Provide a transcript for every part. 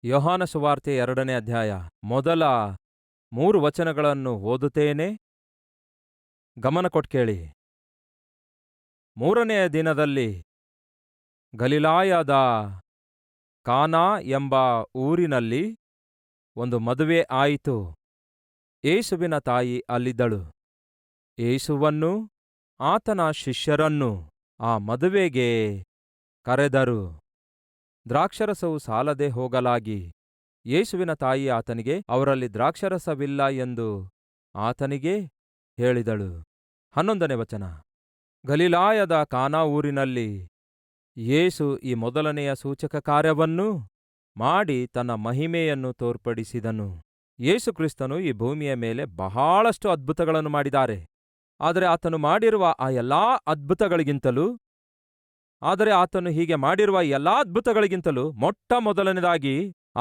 ಯೋಹಾನ ಸುವಾರ್ತೆ 2ನೇ ಅಧ್ಯಾಯ. ಮೊದಲ 3 ವಚನಗಳನ್ನು ಓದುತ್ತೇನೆ, ಗಮನ ಕೊಟ್ಟು ಕೇಳಿ. 3ನೆಯ ದಿನದಲ್ಲಿ ಗಲಿಲಾಯದ ಕಾನಾ ಎಂಬ ಊರಿನಲ್ಲಿ ಒಂದು ಮದುವೆ ಆಯಿತು. ಯೇಸುವಿನ ತಾಯಿ ಅಲ್ಲಿದ್ದಳು. ಯೇಸುವನ್ನೂ ಆತನ ಶಿಷ್ಯರನ್ನೂ ಆ ಮದುವೆಗೆ ಕರೆದರು. ದ್ರಾಕ್ಷಾರಸವು ಸಾಲದೆ ಹೋಗಲಾಗಿ ಯೇಸುವಿನ ತಾಯಿ ಆತನಿಗೆ ಅವರಲ್ಲಿ ದ್ರಾಕ್ಷಾರಸವಿಲ್ಲ ಎಂದು ಆತನಿಗೆ ಹೇಳಿದಳು. 11ನೇ ವಚನ. ಗಲಿಲಾಯದ ಕಾನಾ ಊರಿನಲ್ಲಿ ಯೇಸು ಈ ಮೊದಲನೆಯ ಸೂಚಕ ಕಾರ್ಯವನ್ನು ಮಾಡಿ ತನ್ನ ಮಹಿಮೆಯನ್ನು ತೋರ್ಪಡಿಸಿದನು. ಯೇಸು ಕ್ರಿಸ್ತನು ಈ ಭೂಮಿಯ ಮೇಲೆ ಬಹಳಷ್ಟು ಅದ್ಭುತಗಳನ್ನು ಮಾಡಿದ್ದಾರೆ. ಆದರೆ ಆತನು ಮಾಡಿರುವ ಆ ಎಲ್ಲಾ ಅದ್ಭುತಗಳಿಗಿಂತಲೂ ಆತನು ಹೀಗೆ ಮಾಡಿರುವ ಎಲ್ಲಾ ಅದ್ಭುತಗಳಿಗಿಂತಲೂ ಮೊಟ್ಟ ಮೊದಲನೇದಾಗಿ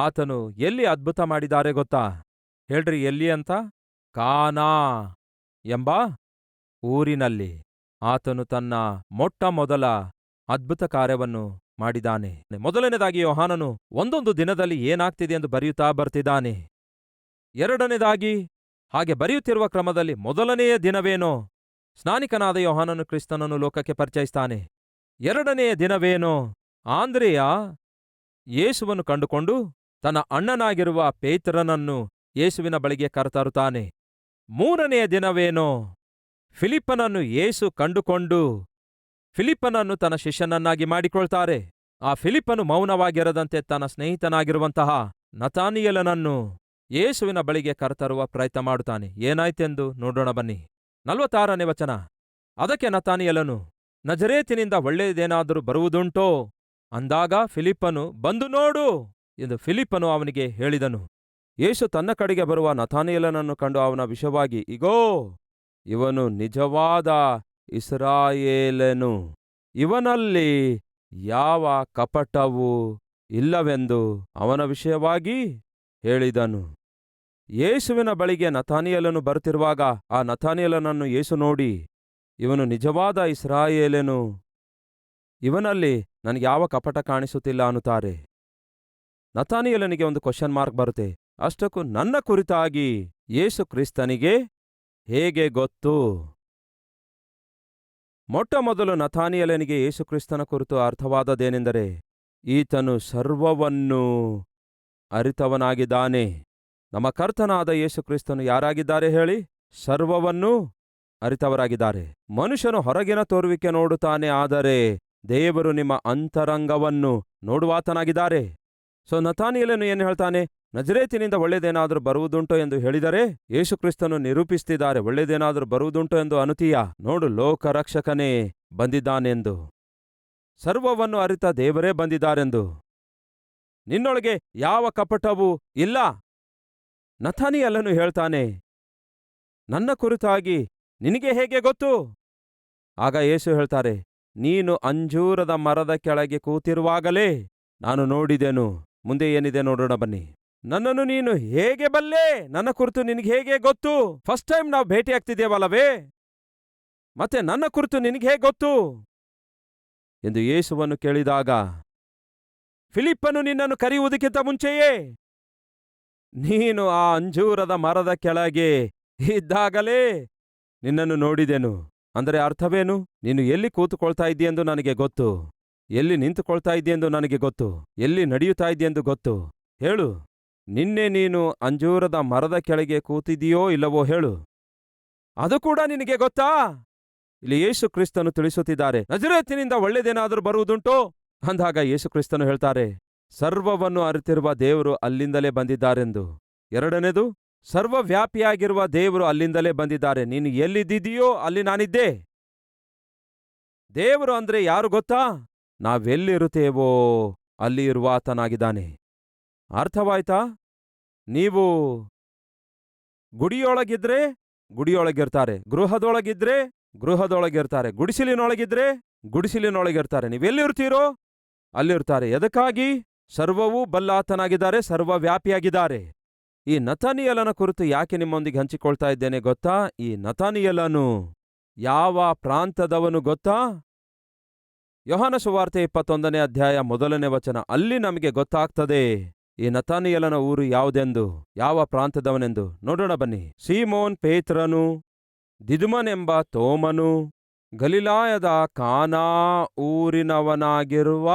ಆತನು ಎಲ್ಲಿ ಅದ್ಭುತ ಮಾಡಿದ್ದಾರೆ ಗೊತ್ತಾ? ಹೇಳ್ರಿ, ಎಲ್ಲಿ ಅಂತ? ಕಾನಾ ಎಂಬ ಊರಿನಲ್ಲಿ ಆತನು ತನ್ನ ಮೊಟ್ಟ ಮೊದಲ ಅದ್ಭುತ ಕಾರ್ಯವನ್ನು ಮಾಡಿದ್ದಾನೆ. ಮೊದಲನೇದಾಗಿ ಯೋಹಾನನು ಒಂದೊಂದು ದಿನದಲ್ಲಿ ಏನಾಗ್ತಿದೆ ಎಂದು ಬರೆಯುತ್ತಾ ಬರ್ತಿದ್ದಾನೆ. ಎರಡನೇದಾಗಿ ಹಾಗೆ ಬರೆಯುತ್ತಿರುವ ಕ್ರಮದಲ್ಲಿ ಮೊದಲನೆಯ ದಿನವೇನೋ ಸ್ನಾನಿಕನಾದ ಯೋಹಾನನು ಕ್ರಿಸ್ತನನ್ನು ಲೋಕಕ್ಕೆ ಪರಿಚಯಿಸ್ತಾನೆ. ಎರಡನೆಯ ದಿನವೇನೋ ಆಂದ್ರೆಯ ಯೇಸುವನ್ನು ಕಂಡುಕೊಂಡು ತನ್ನ ಅಣ್ಣನಾಗಿರುವ ಪೇತ್ರನನ್ನು ಯೇಸುವಿನ ಬಳಿಗೆ ಕರೆತರುತ್ತಾನೆ. ಮೂರನೆಯ ದಿನವೇನೋ ಫಿಲಿಪ್ಪನನ್ನು ಯೇಸು ಕಂಡುಕೊಂಡು ಫಿಲಿಪ್ಪನನ್ನು ತನ್ನ ಶಿಷ್ಯನನ್ನಾಗಿ ಮಾಡಿಕೊಳ್ತಾರೆ. ಆ ಫಿಲಿಪ್ಪನು ಮೌನವಾಗಿರದಂತೆ ತನ್ನ ಸ್ನೇಹಿತನಾಗಿರುವಂತಹ ನತಾನಿಯೇಲನನ್ನು ಯೇಸುವಿನ ಬಳಿಗೆ ಕರೆತರುವ ಪ್ರಯತ್ನ ಮಾಡುತ್ತಾನೆ. ಏನಾಯ್ತೆಂದು ನೋಡೋಣ ಬನ್ನಿ. 46ನೇ ವಚನ. ಅದಕ್ಕೆ ನತಾನಿಯೇಲನು, ನಜರೇತಿನಿಂದ ಒಳ್ಳೆಯದೇನಾದರೂ ಬರುವುದುಂಟೋ ಅಂದಾಗ ಫಿಲಿಪ್ಪನು, ಬಂದು ನೋಡು ಎಂದು ಫಿಲಿಪ್ಪನು ಅವನಿಗೆ ಹೇಳಿದನು. ಯೇಸು ತನ್ನ ಕಡೆಗೆ ಬರುವ ನತಾನಿಯೇಲನನ್ನು ಕಂಡು ಅವನ ವಿಷಯವಾಗಿ, ಇಗೋ, ಇವನು ನಿಜವಾದ ಇಸ್ರಾಯೇಲನು, ಇವನಲ್ಲಿ ಯಾವ ಕಪಟವೂ ಇಲ್ಲವೆಂದು ಅವನ ವಿಷಯವಾಗಿ ಹೇಳಿದನು. ಯೇಸುವಿನ ಬಳಿಗೆ ನತಾನಿಯೇಲನು ಬರುತ್ತಿರುವಾಗ ಆ ನತಾನಿಯೇಲನನ್ನು ಯೇಸು ನೋಡಿ, ಇವನು ನಿಜವಾದ ಇಸ್ರಾಯೇಲನು, ಇವನಲ್ಲಿ ನನಗೆ ಯಾವ ಕಪಟ ಕಾಣಿಸುತ್ತಿಲ್ಲ ಅನ್ನುತ್ತಾರೆ. ನತಾನಿಯೇಲನಿಗೆ ಒಂದು ಕ್ವಶನ್ ಮಾರ್ಕ್ ಬರುತ್ತೆ. ಅಷ್ಟಕ್ಕೂ ನನ್ನ ಕುರಿತಾಗಿ ಯೇಸು ಕ್ರಿಸ್ತನಿಗೆ ಹೇಗೆ ಗೊತ್ತು? ಮೊಟ್ಟ ಮೊದಲು ನತಾನಿಯೇಲನಿಗೆ ಯೇಸು ಕ್ರಿಸ್ತನ ಕುರಿತು ಅರ್ಥವಾದದ್ದೇನೆಂದರೆ, ಈತನು ಸರ್ವವನ್ನೂ ಅರಿತವನಾಗಿದ್ದಾನೆ. ನಮ್ಮ ಕರ್ತನಾದ ಯೇಸು ಕ್ರಿಸ್ತನು ಯಾರಾಗಿದ್ದಾರೆ ಹೇಳಿ? ಸರ್ವವನ್ನೂ ಅರಿತವರಾಗಿದ್ದಾರೆ. ಮನುಷ್ಯನು ಹೊರಗಿನ ತೋರುವಿಕೆ ನೋಡುತ್ತಾನೆ, ಆದರೆ ದೇವರು ನಿಮ್ಮ ಅಂತರಂಗವನ್ನು ನೋಡುವಾತನಾಗಿದ್ದಾರೆ. ಸೊ ನತಾನಿಯೇಲನು ಏನು ಹೇಳ್ತಾನೆ? ನಜರೇತಿನಿಂದ ಒಳ್ಳೆಯದೇನಾದರೂ ಬರುವುದುಂಟೋ ಎಂದು ಹೇಳಿದರೆ ಯೇಸು ಕ್ರಿಸ್ತನು ನಿರೂಪಿಸ್ತಿದ್ದಾರೆ. ಒಳ್ಳೆಯದೇನಾದರೂ ಬರುವುದುಂಟೋ ಎಂದು ಅನುತೀಯ ನೋಡು, ಲೋಕರಕ್ಷಕನೇ ಬಂದಿದ್ದಾನೆಂದು, ಸರ್ವವನ್ನು ಅರಿತ ದೇವರೇ ಬಂದಿದ್ದಾರೆಂದು, ನಿನ್ನೊಳಗೆ ಯಾವ ಕಪಟವೂ ಇಲ್ಲ. ನತಾನಿಯೇಲನು ಹೇಳ್ತಾನೆ, ನನ್ನ ಕುರಿತಾಗಿ ನಿನಗೆ ಹೇಗೆ ಗೊತ್ತು? ಆಗ ಯೇಸು ಹೇಳ್ತಾರೆ, ನೀನು ಅಂಜೂರದ ಮರದ ಕೆಳಗೆ ಕೂತಿರುವಾಗಲೇ ನಾನು ನೋಡಿದೆನು. ಮುಂದೆ ಏನಿದೆ ನೋಡೋಣ ಬನ್ನಿ. ನನ್ನನ್ನು ನೀನು ಹೇಗೆ ಬಲ್ಲೆ? ನನ್ನ ಕುರಿತು ನಿನಗೆ ಹೇಗೆ ಗೊತ್ತು? ಫಸ್ಟ್ ಟೈಮ್ ನಾವು ಭೇಟಿ ಆಗ್ತಿದ್ದೇವಲ್ಲವೇ, ಮತ್ತೆ ನನ್ನ ಕುರಿತು ನಿನಗೆ ಹೇಗೆ ಗೊತ್ತು ಎಂದು ಯೇಸುವನ್ನು ಕೇಳಿದಾಗ, ಫಿಲಿಪ್ಪನು ನಿನ್ನನ್ನು ಕರೆಯುವುದಕ್ಕಿಂತ ಮುಂಚೆಯೇ ನೀನು ಆ ಅಂಜೂರದ ಮರದ ಕೆಳಗೆ ಇದ್ದಾಗಲೇ ನಿನ್ನನ್ನು ನೋಡಿದೆನು. ಅಂದರೆ ಅರ್ಥವೇನು? ನೀನು ಎಲ್ಲಿ ಕೂತುಕೊಳ್ತಾ ಇದ್ದೀಯೆಂದು ನನಗೆ ಗೊತ್ತು, ಎಲ್ಲಿ ನಿಂತುಕೊಳ್ತಾ ಇದ್ದೀಯೆಂದು ನನಗೆ ಗೊತ್ತು, ಎಲ್ಲಿ ನಡೆಯುತ್ತಾ ಇದ್ದೀಯೆಂದು ಗೊತ್ತು. ಹೇಳು, ನಿನ್ನೆ ನೀನು ಅಂಜೂರದ ಮರದ ಕೆಳಗೆ ಕೂತಿದೆಯೋ ಇಲ್ಲವೋ ಹೇಳು, ಅದು ಕೂಡ ನಿನಗೆ ಗೊತ್ತಾ? ಇಲ್ಲಿ ಯೇಸು ಕ್ರಿಸ್ತನು ತಿಳಿಸುತ್ತಿದ್ದಾರೆ, ನಜರೇತಿನಿಂದ ಒಳ್ಳೆಯದೇನಾದರೂ ಬರುವುದುಂಟೋ ಅಂದಾಗ ಯೇಸು ಕ್ರಿಸ್ತನು ಹೇಳ್ತಾರೆ, ಸರ್ವವನ್ನು ಅರಿತಿರುವ ದೇವರು ಅಲ್ಲಿಂದಲೇ ಬಂದಿದ್ದಾರೆಂದು. ಎರಡನೇದು, ಸರ್ವವ್ಯಾಪಿಯಾಗಿರುವ ದೇವರು ಅಲ್ಲಿಂದಲೇ ಬಂದಿದ್ದಾರೆ. ನೀನು ಎಲ್ಲಿದ್ದೀಯೋ ಅಲ್ಲಿ ನಾನಿದ್ದೆ. ದೇವರು ಅಂದ್ರೆ ಯಾರು ಗೊತ್ತಾ? ನಾವೆಲ್ಲಿರುತ್ತೇವೋ ಅಲ್ಲಿ ಇರುವಾತನಾಗಿದ್ದಾನೆ. ಅರ್ಥವಾಯ್ತಾ? ನೀವು ಗುಡಿಯೊಳಗಿದ್ರೆ ಗುಡಿಯೊಳಗಿರ್ತಾರೆ, ಗೃಹದೊಳಗಿದ್ರೆ ಗೃಹದೊಳಗಿರ್ತಾರೆ, ಗುಡಿಸಿಲಿನೊಳಗಿದ್ರೆ ಗುಡಿಸಿಲಿನೊಳಗಿರ್ತಾರೆ. ನೀವೆಲ್ಲಿರ್ತೀರೋ ಅಲ್ಲಿರ್ತಾರೆ. ಎದಕ್ಕಾಗಿ? ಸರ್ವವೂ ಬಲ್ಲಾತನಾಗಿದ್ದಾರೆ, ಸರ್ವವ್ಯಾಪಿಯಾಗಿದ್ದಾರೆ. ಈ ನತಾನಿಯೇಲನ ಕುರಿತು ಯಾಕೆ ನಿಮ್ಮೊಂದಿಗೆ ಹಂಚಿಕೊಳ್ತಾ ಇದ್ದೇನೆ ಗೊತ್ತಾ? ಈ ನತಾನಿಯೇಲನು ಯಾವ ಪ್ರಾಂತದವನು ಗೊತ್ತಾ? ಯೋಹಾನ ಸುವಾರ್ತೆ 21ನೇ ಅಧ್ಯಾಯ 1ನೇ ವಚನ. ಅಲ್ಲಿ ನಮಗೆ ಗೊತ್ತಾಗ್ತದೆ ಈ ನತಾನಿಯೇಲನ ಊರು ಯಾವುದೆಂದು, ಯಾವ ಪ್ರಾಂತ್ಯದವನೆಂದು ನೋಡೋಣ ಬನ್ನಿ. ಸೀಮೋನ್ ಪೇತ್ರನು, ದಿದುಮನೆಂಬ ತೋಮನು, ಗಲಿಲಾಯದ ಕಾನಾ ಊರಿನವನಾಗಿರುವ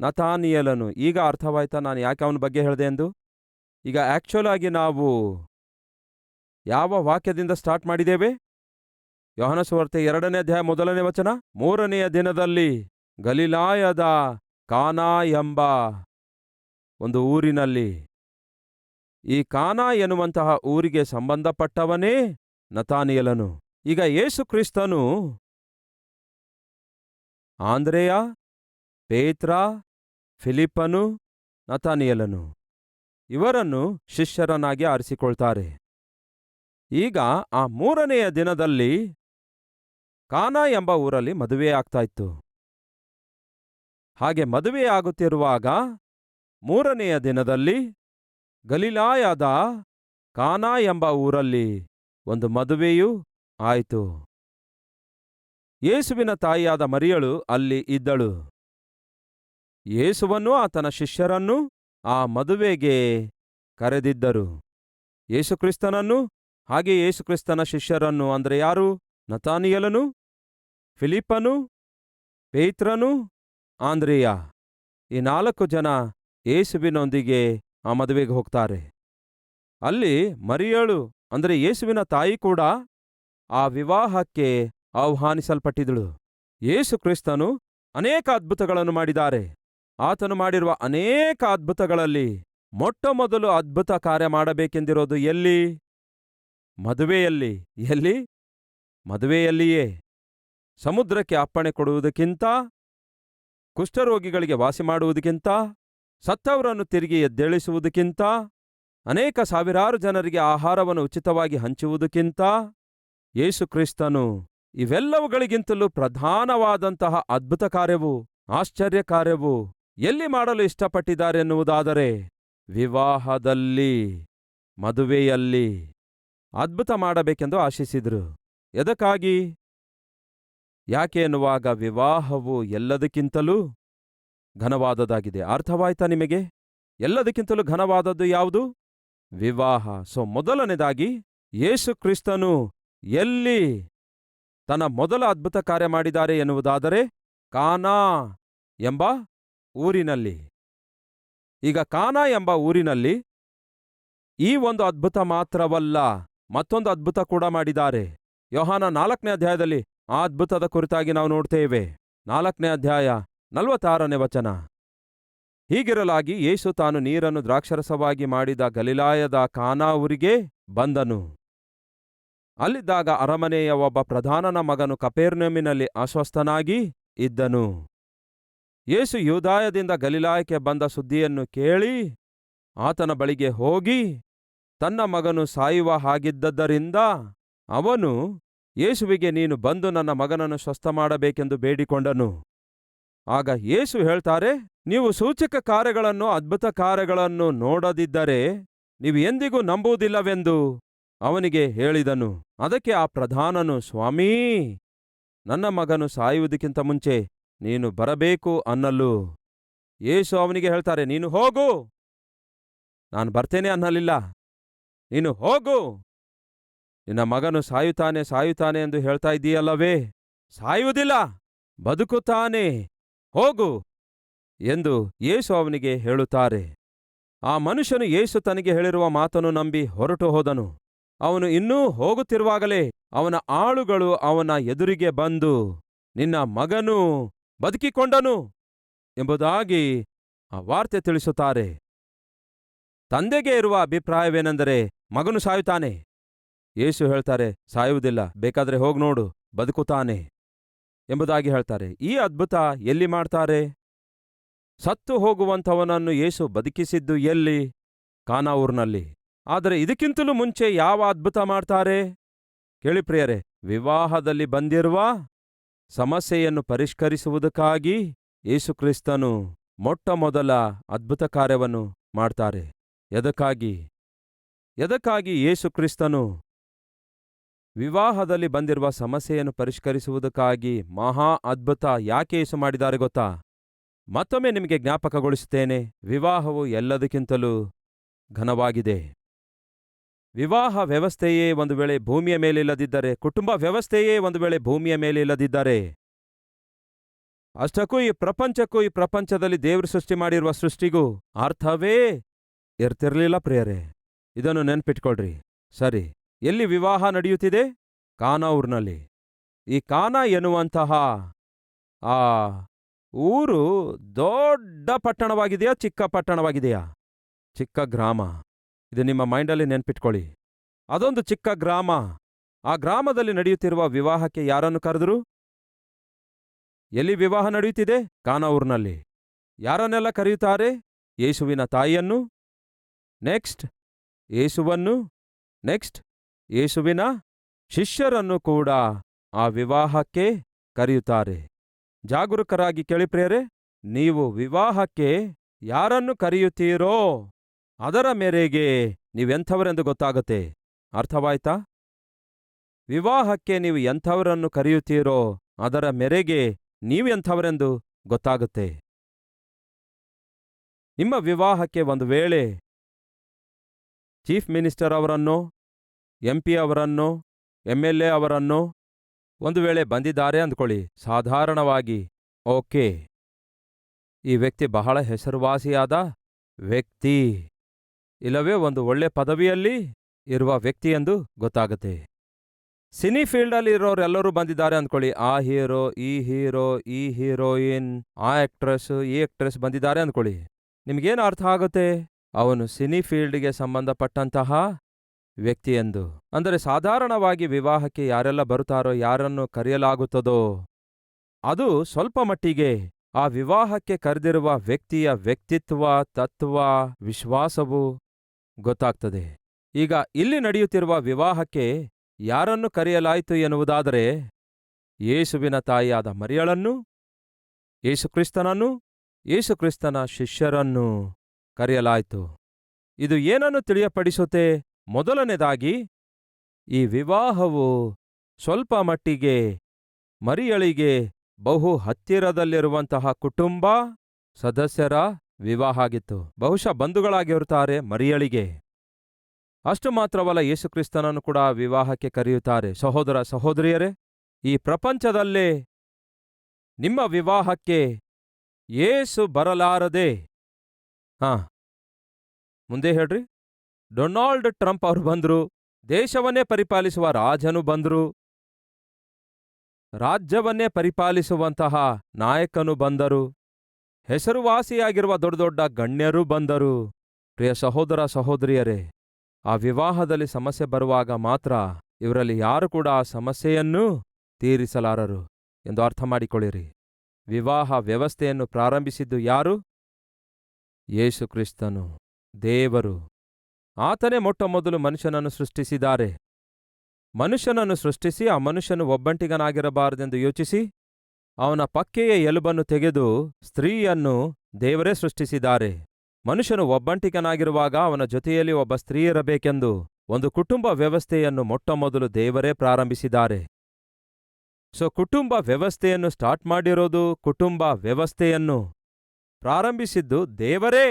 ನತಾನಿಯೇಲನು. ಈಗ ಅರ್ಥವಾಯ್ತಾ ನಾನು ಯಾಕೆ ಅವನ ಬಗ್ಗೆ ಹೇಳಿದೆ ಎಂದು? ಈಗ ಆಕ್ಚುಲ್ ಆಗಿ ನಾವು ಯಾವ ವಾಕ್ಯದಿಂದ ಸ್ಟಾರ್ಟ್ ಮಾಡಿದ್ದೇವೆ? ಯೋಹಾನ ಸುವಾರ್ತೆ 2ನೇ ಅಧ್ಯಾಯ 1ನೇ ವಚನ. 3ನೆಯ ದಿನದಲ್ಲಿ ಗಲಿಲಾಯದ ಕಾನಾ ಎಂಬ ಒಂದು ಊರಿನಲ್ಲಿ. ಈ ಕಾನಾ ಎನ್ನುವಂತಹ ಊರಿಗೆ ಸಂಬಂಧಪಟ್ಟವನೇ ನತಾನಿಯೇಲನು. ಈಗ ಯೇಸು ಕ್ರಿಸ್ತನು ಆಂದ್ರೆಯ, ಪೇತ್ರ, ಫಿಲಿಪ್ಪನು, ನತಾನಿಯೇಲನು ಇವರನ್ನು ಶಿಷ್ಯರನ್ನಾಗಿ ಆರಿಸಿಕೊಳ್ತಾರೆ. ಈಗ ಆ 3ನೆಯ ದಿನದಲ್ಲಿ ಕಾನಾ ಎಂಬ ಊರಲ್ಲಿ ಮದುವೆ ಆಗ್ತಾ ಇತ್ತು. ಹಾಗೆ ಮದುವೆಯಾಗುತ್ತಿರುವಾಗ 3ನೆಯ ದಿನದಲ್ಲಿ ಗಲಿಲಾಯದ ಕಾನಾ ಎಂಬ ಊರಲ್ಲಿ ಒಂದು ಮದುವೆಯೂ ಆಯಿತು. ಯೇಸುವಿನ ತಾಯಿಯಾದ ಮರಿಯಳು ಅಲ್ಲಿ ಇದ್ದಳು. ಯೇಸುವನ್ನೂ ಆತನ ಶಿಷ್ಯರನ್ನೂ ಆ ಮದುವೆಗೆ ಕರೆದಿದ್ದರು. ಯೇಸುಕ್ರಿಸ್ತನನ್ನು ಹಾಗೆ ಯೇಸುಕ್ರಿಸ್ತನ ಶಿಷ್ಯರನ್ನು ಅಂದರೆ ಯಾರು? ನತಾನಿಯೇಲನು, ಫಿಲಿಪ್ಪನು, ಪೇತ್ರನು, ಆಂದ್ರೆಯ. ಈ 4 ಜನ ಯೇಸುವಿನೊಂದಿಗೆ ಆ ಮದುವೆಗೆ ಹೋಗ್ತಾರೆ. ಅಲ್ಲಿ ಮರಿಯಳು ಅಂದರೆ ಯೇಸುವಿನ ತಾಯಿ ಕೂಡ ಆ ವಿವಾಹಕ್ಕೆ ಆಹ್ವಾನಿಸಲ್ಪಟ್ಟಿದ್ದಳು. ಯೇಸು ಕ್ರಿಸ್ತನು ಅನೇಕ ಅದ್ಭುತಗಳನ್ನು ಮಾಡಿದ್ದಾರೆ. ಆತನು ಮಾಡಿರುವ ಅನೇಕ ಅದ್ಭುತಗಳಲ್ಲಿ ಮೊಟ್ಟಮೊದಲು ಅದ್ಭುತ ಕಾರ್ಯ ಮಾಡಬೇಕೆಂದಿರೋದು ಎಲ್ಲಿ? ಮದುವೆಯಲ್ಲಿ. ಎಲ್ಲಿ? ಮದುವೆಯಲ್ಲಿಯೇ. ಸಮುದ್ರಕ್ಕೆ ಅಪ್ಪಣೆ ಕೊಡುವುದಕ್ಕಿಂತ, ಕುಷ್ಠರೋಗಿಗಳಿಗೆ ವಾಸಿ ಮಾಡುವುದಕ್ಕಿಂತ, ಸತ್ತವರನ್ನು ತಿರುಗಿ ಎದ್ದೇಳಿಸುವುದಕ್ಕಿಂತ, ಅನೇಕ ಸಾವಿರಾರು ಜನರಿಗೆ ಆಹಾರವನ್ನು ಉಚಿತವಾಗಿ ಹಂಚುವುದಕ್ಕಿಂತ, ಯೇಸು ಕ್ರಿಸ್ತನು ಇವೆಲ್ಲವುಗಳಿಗಿಂತಲೂ ಪ್ರಧಾನವಾದಂತಹ ಅದ್ಭುತ ಕಾರ್ಯವು, ಆಶ್ಚರ್ಯ ಕಾರ್ಯವು ಎಲ್ಲಿ ಮಾಡಲು ಇಷ್ಟಪಟ್ಟಿದ್ದಾರೆನ್ನುವುದಾದರೆ ವಿವಾಹದಲ್ಲಿ, ಮದುವೆಯಲ್ಲಿ ಅದ್ಭುತ ಮಾಡಬೇಕೆಂದು ಆಶಿಸಿದರು. ಎದಕ್ಕಾಗಿ? ಯಾಕೆ ಎನ್ನುವಾಗ ವಿವಾಹವು ಎಲ್ಲದಕ್ಕಿಂತಲೂ ಘನವಾದದ್ದಾಗಿದೆ. ಅರ್ಥವಾಯ್ತಾ ನಿಮಗೆ? ಎಲ್ಲದಕ್ಕಿಂತಲೂ ಘನವಾದದ್ದು ಯಾವುದು? ವಿವಾಹ. ಮೊದಲನೇದಾಗಿ ಯೇಸು ಕ್ರಿಸ್ತನು ಎಲ್ಲಿ ತನ್ನ ಮೊದಲ ಅದ್ಭುತ ಕಾರ್ಯ ಮಾಡಿದ್ದಾರೆ ಎನ್ನುವುದಾದರೆ ಕಾನಾ ಎಂಬ ಊರಿನಲ್ಲಿ. ಈಗ ಕಾನಾ ಎಂಬ ಊರಿನಲ್ಲಿ ಈ ಒಂದು ಅದ್ಭುತ ಮಾತ್ರವಲ್ಲ, ಮತ್ತೊಂದು ಅದ್ಭುತ ಕೂಡ ಮಾಡಿದ್ದಾರೆ. ಯೋಹಾನ 4ನೇ ಅಧ್ಯಾಯದಲ್ಲಿ ಆ ಅದ್ಭುತದ ಕುರಿತಾಗಿ ನಾವು ನೋಡ್ತೇವೆ. 4ನೇ ಅಧ್ಯಾಯ 46ನೇ ವಚನ. ಹೀಗಿರಲಾಗಿ ಯೇಸು ತಾನು ನೀರನ್ನು ದ್ರಾಕ್ಷರಸವಾಗಿ ಮಾಡಿದ ಗಲಿಲಾಯದ ಕಾನಾ ಊರಿಗೆ ಬಂದನು. ಅಲ್ಲಿದ್ದಾಗ ಅರಮನೆಯ ಒಬ್ಬ ಪ್ರಧಾನನ ಮಗನು ಕಪೆರ್ನೌಮಿನಲ್ಲಿ ಅಸ್ವಸ್ಥನಾಗಿ ಇದ್ದನು. ಯೇಸು ಯೂದಾಯದಿಂದ ಗಲಿಲಾಯಕ್ಕೆ ಬಂದ ಸುದ್ದಿಯನ್ನು ಕೇಳಿ ಆತನ ಬಳಿಗೆ ಹೋಗಿ ತನ್ನ ಮಗನು ಸಾಯುವ ಹಾಗಿದ್ದದ್ದರಿಂದ ಅವನು ಯೇಸುವಿಗೆ, ನೀನು ಬಂದು ನನ್ನ ಮಗನನ್ನು ಸ್ವಸ್ಥ ಮಾಡಬೇಕೆಂದು ಬೇಡಿಕೊಂಡನು. ಆಗ ಯೇಸು ಹೇಳ್ತಾರೆ, ನೀವು ಸೂಚಕ ಕಾರ್ಯಗಳನ್ನು, ಅದ್ಭುತ ಕಾರ್ಯಗಳನ್ನು ನೋಡದಿದ್ದರೆ ನೀವು ಎಂದಿಗೂ ನಂಬುವುದಿಲ್ಲವೆಂದು ಅವನಿಗೆ ಹೇಳಿದನು. ಅದಕ್ಕೆ ಆ ಪ್ರಧಾನನು, ಸ್ವಾಮೀ, ನನ್ನ ಮಗನು ಸಾಯುವುದಕ್ಕಿಂತ ಮುಂಚೆ ನೀನು ಬರಬೇಕು ಅನ್ನಲು ಯೇಸು ಅವನಿಗೆ ಹೇಳ್ತಾರೆ, ನೀನು ಹೋಗು. ನಾನು ಬರ್ತೇನೆ ಅನ್ನಲಿಲ್ಲ, ನೀನು ಹೋಗು. ನಿನ್ನ ಮಗನು ಸಾಯುತ್ತಾನೆ ಸಾಯುತ್ತಾನೆ ಎಂದು ಹೇಳ್ತಾ ಇದ್ದೀಯಲ್ಲವೇ? ಸಾಯುವುದಿಲ್ಲ, ಬದುಕುತ್ತಾನೆ, ಹೋಗು ಎಂದು ಯೇಸು ಅವನಿಗೆ ಹೇಳುತ್ತಾರೆ. ಆ ಮನುಷ್ಯನು ಯೇಸು ತನಗೆ ಹೇಳಿರುವ ಮಾತನ್ನು ನಂಬಿ ಹೊರಟು ಹೋದನು. ಅವನು ಇನ್ನೂ ಹೋಗುತ್ತಿರುವಾಗಲೇ ಅವನ ಆಳುಗಳು ಅವನ ಎದುರಿಗೆ ಬಂದು, ನಿನ್ನ ಮಗನು ಬದುಕಿಕೊಂಡನು ಎಂಬುದಾಗಿ ಆ ವಾರ್ತೆ ತಿಳಿಸುತ್ತಾರೆ. ತಂದೆಗೆ ಇರುವ ಅಭಿಪ್ರಾಯವೇನೆಂದರೆ ಮಗನು ಸಾಯುತ್ತಾನೆ. ಯೇಸು ಹೇಳ್ತಾರೆ, ಸಾಯುವುದಿಲ್ಲ, ಬೇಕಾದ್ರೆ ಹೋಗಿ ನೋಡು, ಬದುಕುತ್ತಾನೆ ಎಂಬುದಾಗಿ ಹೇಳ್ತಾರೆ. ಈ ಅದ್ಭುತ ಎಲ್ಲಿ ಮಾಡ್ತಾರೆ? ಸತ್ತು ಹೋಗುವಂಥವನನ್ನು ಯೇಸು ಬದುಕಿಸಿದ್ದು ಎಲ್ಲಿ? ಕಾನಾ ಊರಿನಲ್ಲಿ. ಆದರೆ ಇದಕ್ಕಿಂತಲೂ ಮುಂಚೆ ಯಾವ ಅದ್ಭುತ ಮಾಡ್ತಾರೆ? ಕೇಳಿ ಪ್ರಿಯರೇ, ವಿವಾಹದಲ್ಲಿ ಬಂದಿರುವ ಸಮಸ್ಯೆಯನ್ನು ಪರಿಷ್ಕರಿಸುವುದಕ್ಕಾಗಿ ಯೇಸುಕ್ರಿಸ್ತನು ಮೊಟ್ಟಮೊದಲ ಅದ್ಭುತ ಕಾರ್ಯವನ್ನು ಮಾಡ್ತಾರೆ. ಎದಕ್ಕಾಗಿ ಯೇಸುಕ್ರಿಸ್ತನು ವಿವಾಹದಲ್ಲಿ ಬಂದಿರುವ ಸಮಸ್ಯೆಯನ್ನು ಪರಿಷ್ಕರಿಸುವುದಕ್ಕಾಗಿ ಮಹಾ ಅದ್ಭುತ ಯಾಕೆ ಯೇಸು ಮಾಡಿದ್ದಾರೆ ಗೊತ್ತಾ? ಮತ್ತೊಮ್ಮೆ ನಿಮಗೆ ಜ್ಞಾಪಕಗೊಳಿಸುತ್ತೇನೆ, ವಿವಾಹವು ಎಲ್ಲದಕ್ಕಿಂತಲೂ ಘನವಾಗಿದೆ. ವಿವಾಹ ವ್ಯವಸ್ಥೆಯೇ ಒಂದು ವೇಳೆ ಭೂಮಿಯ ಮೇಲಿಲ್ಲದಿದ್ದರೆ, ಕುಟುಂಬ ವ್ಯವಸ್ಥೆಯೇ ಒಂದು ವೇಳೆ ಭೂಮಿಯ ಮೇಲಿಲ್ಲದಿದ್ದರೆ, ಅಷ್ಟಕ್ಕೂ ಈ ಪ್ರಪಂಚಕ್ಕೂ ಈ ಪ್ರಪಂಚದಲ್ಲಿ ದೇವರು ಸೃಷ್ಟಿ ಮಾಡಿರುವ ಸೃಷ್ಟಿಗೂ ಅರ್ಥವೇ ಇರ್ತಿರ್ಲಿಲ್ಲ ಪ್ರಿಯರೇ. ಇದನ್ನು ನೆನ್ಪಿಟ್ಕೊಳ್ರಿ. ಸರಿ, ಎಲ್ಲಿ ವಿವಾಹ ನಡೆಯುತ್ತಿದೆ? ಕಾನಾ ಊರಿನಲ್ಲಿ. ಈ ಕಾನಾ ಎನ್ನುವಂತಹ ಆ ಊರು ದೊಡ್ಡ ಪಟ್ಟಣವಾಗಿದೆಯಾ, ಚಿಕ್ಕ ಪಟ್ಟಣವಾಗಿದೆಯಾ? ಚಿಕ್ಕ ಗ್ರಾಮ. ಇದು ನಿಮ್ಮ ಮೈಂಡಲ್ಲಿ ನೆನ್ಪಿಟ್ಕೊಳ್ಳಿ. ಅದೊಂದು ಚಿಕ್ಕ ಗ್ರಾಮ. ಆ ಗ್ರಾಮದಲ್ಲಿ ನಡೆಯುತ್ತಿರುವ ವಿವಾಹಕ್ಕೆ ಯಾರನ್ನು ಕರೆದರು? ಎಲ್ಲಿ ವಿವಾಹ ನಡೆಯುತ್ತಿದೆ? ಕಾನಾ ಊರಿನಲ್ಲಿ. ಯಾರನ್ನೆಲ್ಲ ಕರೆಯುತ್ತಾರೆ? ಯೇಸುವಿನ ತಾಯಿಯನ್ನು, ನೆಕ್ಸ್ಟ್ ಯೇಸುವನ್ನು, ನೆಕ್ಸ್ಟ್ ಯೇಸುವಿನ ಶಿಷ್ಯರನ್ನು ಕೂಡ ಆ ವಿವಾಹಕ್ಕೆ ಕರೆಯುತ್ತಾರೆ. ಜಾಗರೂಕರಾಗಿ ಕೇಳಿ ಪ್ರಿಯರೇ, ನೀವು ವಿವಾಹಕ್ಕೆ ಯಾರನ್ನು ಕರೆಯುತ್ತೀರೋ ಅದರ ಮೇರೆಗೆ ನೀವೆಂಥವರೆಂದು ಗೊತ್ತಾಗುತ್ತೆ. ಅರ್ಥವಾಯ್ತಾ? ವಿವಾಹಕ್ಕೆ ನೀವು ಎಂಥವರನ್ನು ಕರೆಯುತ್ತೀರೋ ಅದರ ಮೇರೆಗೆ ನೀವೆಂಥವರೆಂದು ಗೊತ್ತಾಗುತ್ತೆ. ನಿಮ್ಮ ವಿವಾಹಕ್ಕೆ ಒಂದು ವೇಳೆ ಚೀಫ್ ಮಿನಿಸ್ಟರ್ ಅವರನ್ನೋ, MP ಅವರನ್ನೋ, MLA ಅವರನ್ನೋ ಒಂದು ವೇಳೆ ಬಂದಿದ್ದಾರೆ ಅಂದ್ಕೊಳ್ಳಿ. ಸಾಧಾರಣವಾಗಿ ಓಕೆ, ಈ ವ್ಯಕ್ತಿ ಬಹಳ ಹೆಸರುವಾಸಿಯಾದ ವ್ಯಕ್ತಿ, ಇಲ್ಲವೇ ಒಂದು ಒಳ್ಳೆ ಪದವಿಯಲ್ಲಿ ಇರುವ ವ್ಯಕ್ತಿ ಎಂದು ಗೊತ್ತಾಗುತ್ತೆ. ಸಿನಿ ಫೀಲ್ಡಲ್ಲಿ ಇರೋರೆಲ್ಲರೂ ಬಂದಿದ್ದಾರೆ ಅಂದ್ಕೊಳ್ಳಿ. ಆ ಹೀರೋ, ಈ ಹೀರೋ, ಈ ಹೀರೋಯಿನ್, ಆ ಆಕ್ಟ್ರೆಸ್, ಈ ಆಕ್ಟ್ರೆಸ್ ಬಂದಿದ್ದಾರೆ ಅಂದ್ಕೊಳ್ಳಿ. ನಿಮಗೇನು ಅರ್ಥ ಆಗುತ್ತೆ? ಅವನು ಸಿನಿ ಫೀಲ್ಡ್ಗೆ ಸಂಬಂಧಪಟ್ಟಂತಹ ವ್ಯಕ್ತಿ ಎಂದು. ಅಂದರೆ ಸಾಧಾರಣವಾಗಿ ವಿವಾಹಕ್ಕೆ ಯಾರೆಲ್ಲ ಬರುತ್ತಾರೋ, ಯಾರನ್ನು ಕರೆಯಲಾಗುತ್ತದೋ, ಅದು ಸ್ವಲ್ಪ ಮಟ್ಟಿಗೆ ಆ ವಿವಾಹಕ್ಕೆ ಕರೆದಿರುವ ವ್ಯಕ್ತಿಯ ವ್ಯಕ್ತಿತ್ವ, ತತ್ವ, ವಿಶ್ವಾಸವು ಗೊತ್ತಾಗ್ತದೆ. ಈಗ ಇಲ್ಲಿ ನಡೆಯುತ್ತಿರುವ ವಿವಾಹಕ್ಕೆ ಯಾರನ್ನು ಕರೆಯಲಾಯಿತು ಎನ್ನುವುದಾದರೆ, ಯೇಸುವಿನ ತಾಯಿಯಾದ ಮರಿಯಳನ್ನು, ಯೇಸುಕ್ರಿಸ್ತನನ್ನು, ಯೇಸುಕ್ರಿಸ್ತನ ಶಿಷ್ಯರನ್ನು ಕರೆಯಲಾಯಿತು. ಇದು ಏನನ್ನು ತಿಳಿಯಪಡಿಸುತ್ತೆ? ಮೊದಲನೇದಾಗಿ, ಈ ವಿವಾಹವು ಸ್ವಲ್ಪ ಮಟ್ಟಿಗೆ ಮರಿಯಳಿಗೆ ಬಹು ಹತ್ತಿರದಲ್ಲಿರುವಂತಹ ಕುಟುಂಬ ಸದಸ್ಯರ ವಿವಾಹ ಆಗಿತ್ತು. ಬಹುಶಃ ಬಂಧುಗಳಾಗಿರುತ್ತಾರೆ ಮರಿಯಳಿಗೆ. ಅಷ್ಟು ಮಾತ್ರವಲ್ಲ, ಯೇಸುಕ್ರಿಸ್ತನನ್ನು ಕೂಡ ವಿವಾಹಕ್ಕೆ ಕರೆಯುತ್ತಾರೆ. ಸಹೋದರ ಸಹೋದರಿಯರೇ, ಈ ಪ್ರಪಂಚದಲ್ಲೇ ನಿಮ್ಮ ವಿವಾಹಕ್ಕೆ ಯೇಸು ಬರಲಾರದೆ, ಮುಂದೆ ಹೇಳ್ರಿ, ಡೊನಾಲ್ಡ್ ಟ್ರಂಪ್ ಅವರು ಬಂದ್ರು, ದೇಶವನ್ನೇ ಪರಿಪಾಲಿಸುವ ರಾಜನು ಬಂದ್ರು, ರಾಜ್ಯವನ್ನೇ ಪರಿಪಾಲಿಸುವಂತಹ ನಾಯಕನು ಬಂದರು, ಹೆಸರುವಾಸಿಯಾಗಿರುವ ದೊಡ್ಡ ದೊಡ್ಡ ಗಣ್ಯರು ಬಂದರು. ಪ್ರಿಯ ಸಹೋದರ ಸಹೋದರಿಯರೇ, ಆ ವಿವಾಹದಲ್ಲಿ ಸಮಸ್ಯೆ ಬರುವಾಗ ಮಾತ್ರ ಇವರಲ್ಲಿ ಯಾರು ಕೂಡ ಆ ಸಮಸ್ಯೆಯನ್ನೂ ತೀರಿಸಲಾರರು ಎಂದು ಅರ್ಥ ಮಾಡಿಕೊಳ್ಳಿರಿ. ವಿವಾಹ ವ್ಯವಸ್ಥೆಯನ್ನು ಪ್ರಾರಂಭಿಸಿದ್ದು ಯಾರು? ಯೇಸುಕ್ರಿಸ್ತನು, ದೇವರು. ಆತನೇ ಮೊಟ್ಟಮೊದಲು ಮನುಷ್ಯನನ್ನು ಸೃಷ್ಟಿಸಿದ್ದಾರೆ. ಮನುಷ್ಯನನ್ನು ಸೃಷ್ಟಿಸಿ ಆ ಮನುಷ್ಯನು ಒಬ್ಬಂಟಿಗನಾಗಿರಬಾರದೆಂದು ಯೋಚಿಸಿ ಅವನ ಪಕ್ಕೆಯ ಎಲುಬನ್ನು ತೆಗೆದು ಸ್ತ್ರೀಯನ್ನು ದೇವರೇ ಸೃಷ್ಟಿಸಿದ್ದಾರೆ. ಮನುಷ್ಯನು ಒಬ್ಬಂಟಿಗನಾಗಿರುವಾಗ ಅವನ ಜೊತೆಯಲ್ಲಿ ಒಬ್ಬ ಸ್ತ್ರೀ ಇರಬೇಕೆಂದು ಒಂದು ಕುಟುಂಬ ವ್ಯವಸ್ಥೆಯನ್ನು ಮೊಟ್ಟಮೊದಲು ದೇವರೇ ಪ್ರಾರಂಭಿಸಿದ್ದಾರೆ. ಕುಟುಂಬ ವ್ಯವಸ್ಥೆಯನ್ನು ಸ್ಟಾರ್ಟ್ ಮಾಡಿರೋದು, ಕುಟುಂಬ ವ್ಯವಸ್ಥೆಯನ್ನು ಪ್ರಾರಂಭಿಸಿದ್ದು ದೇವರೇ.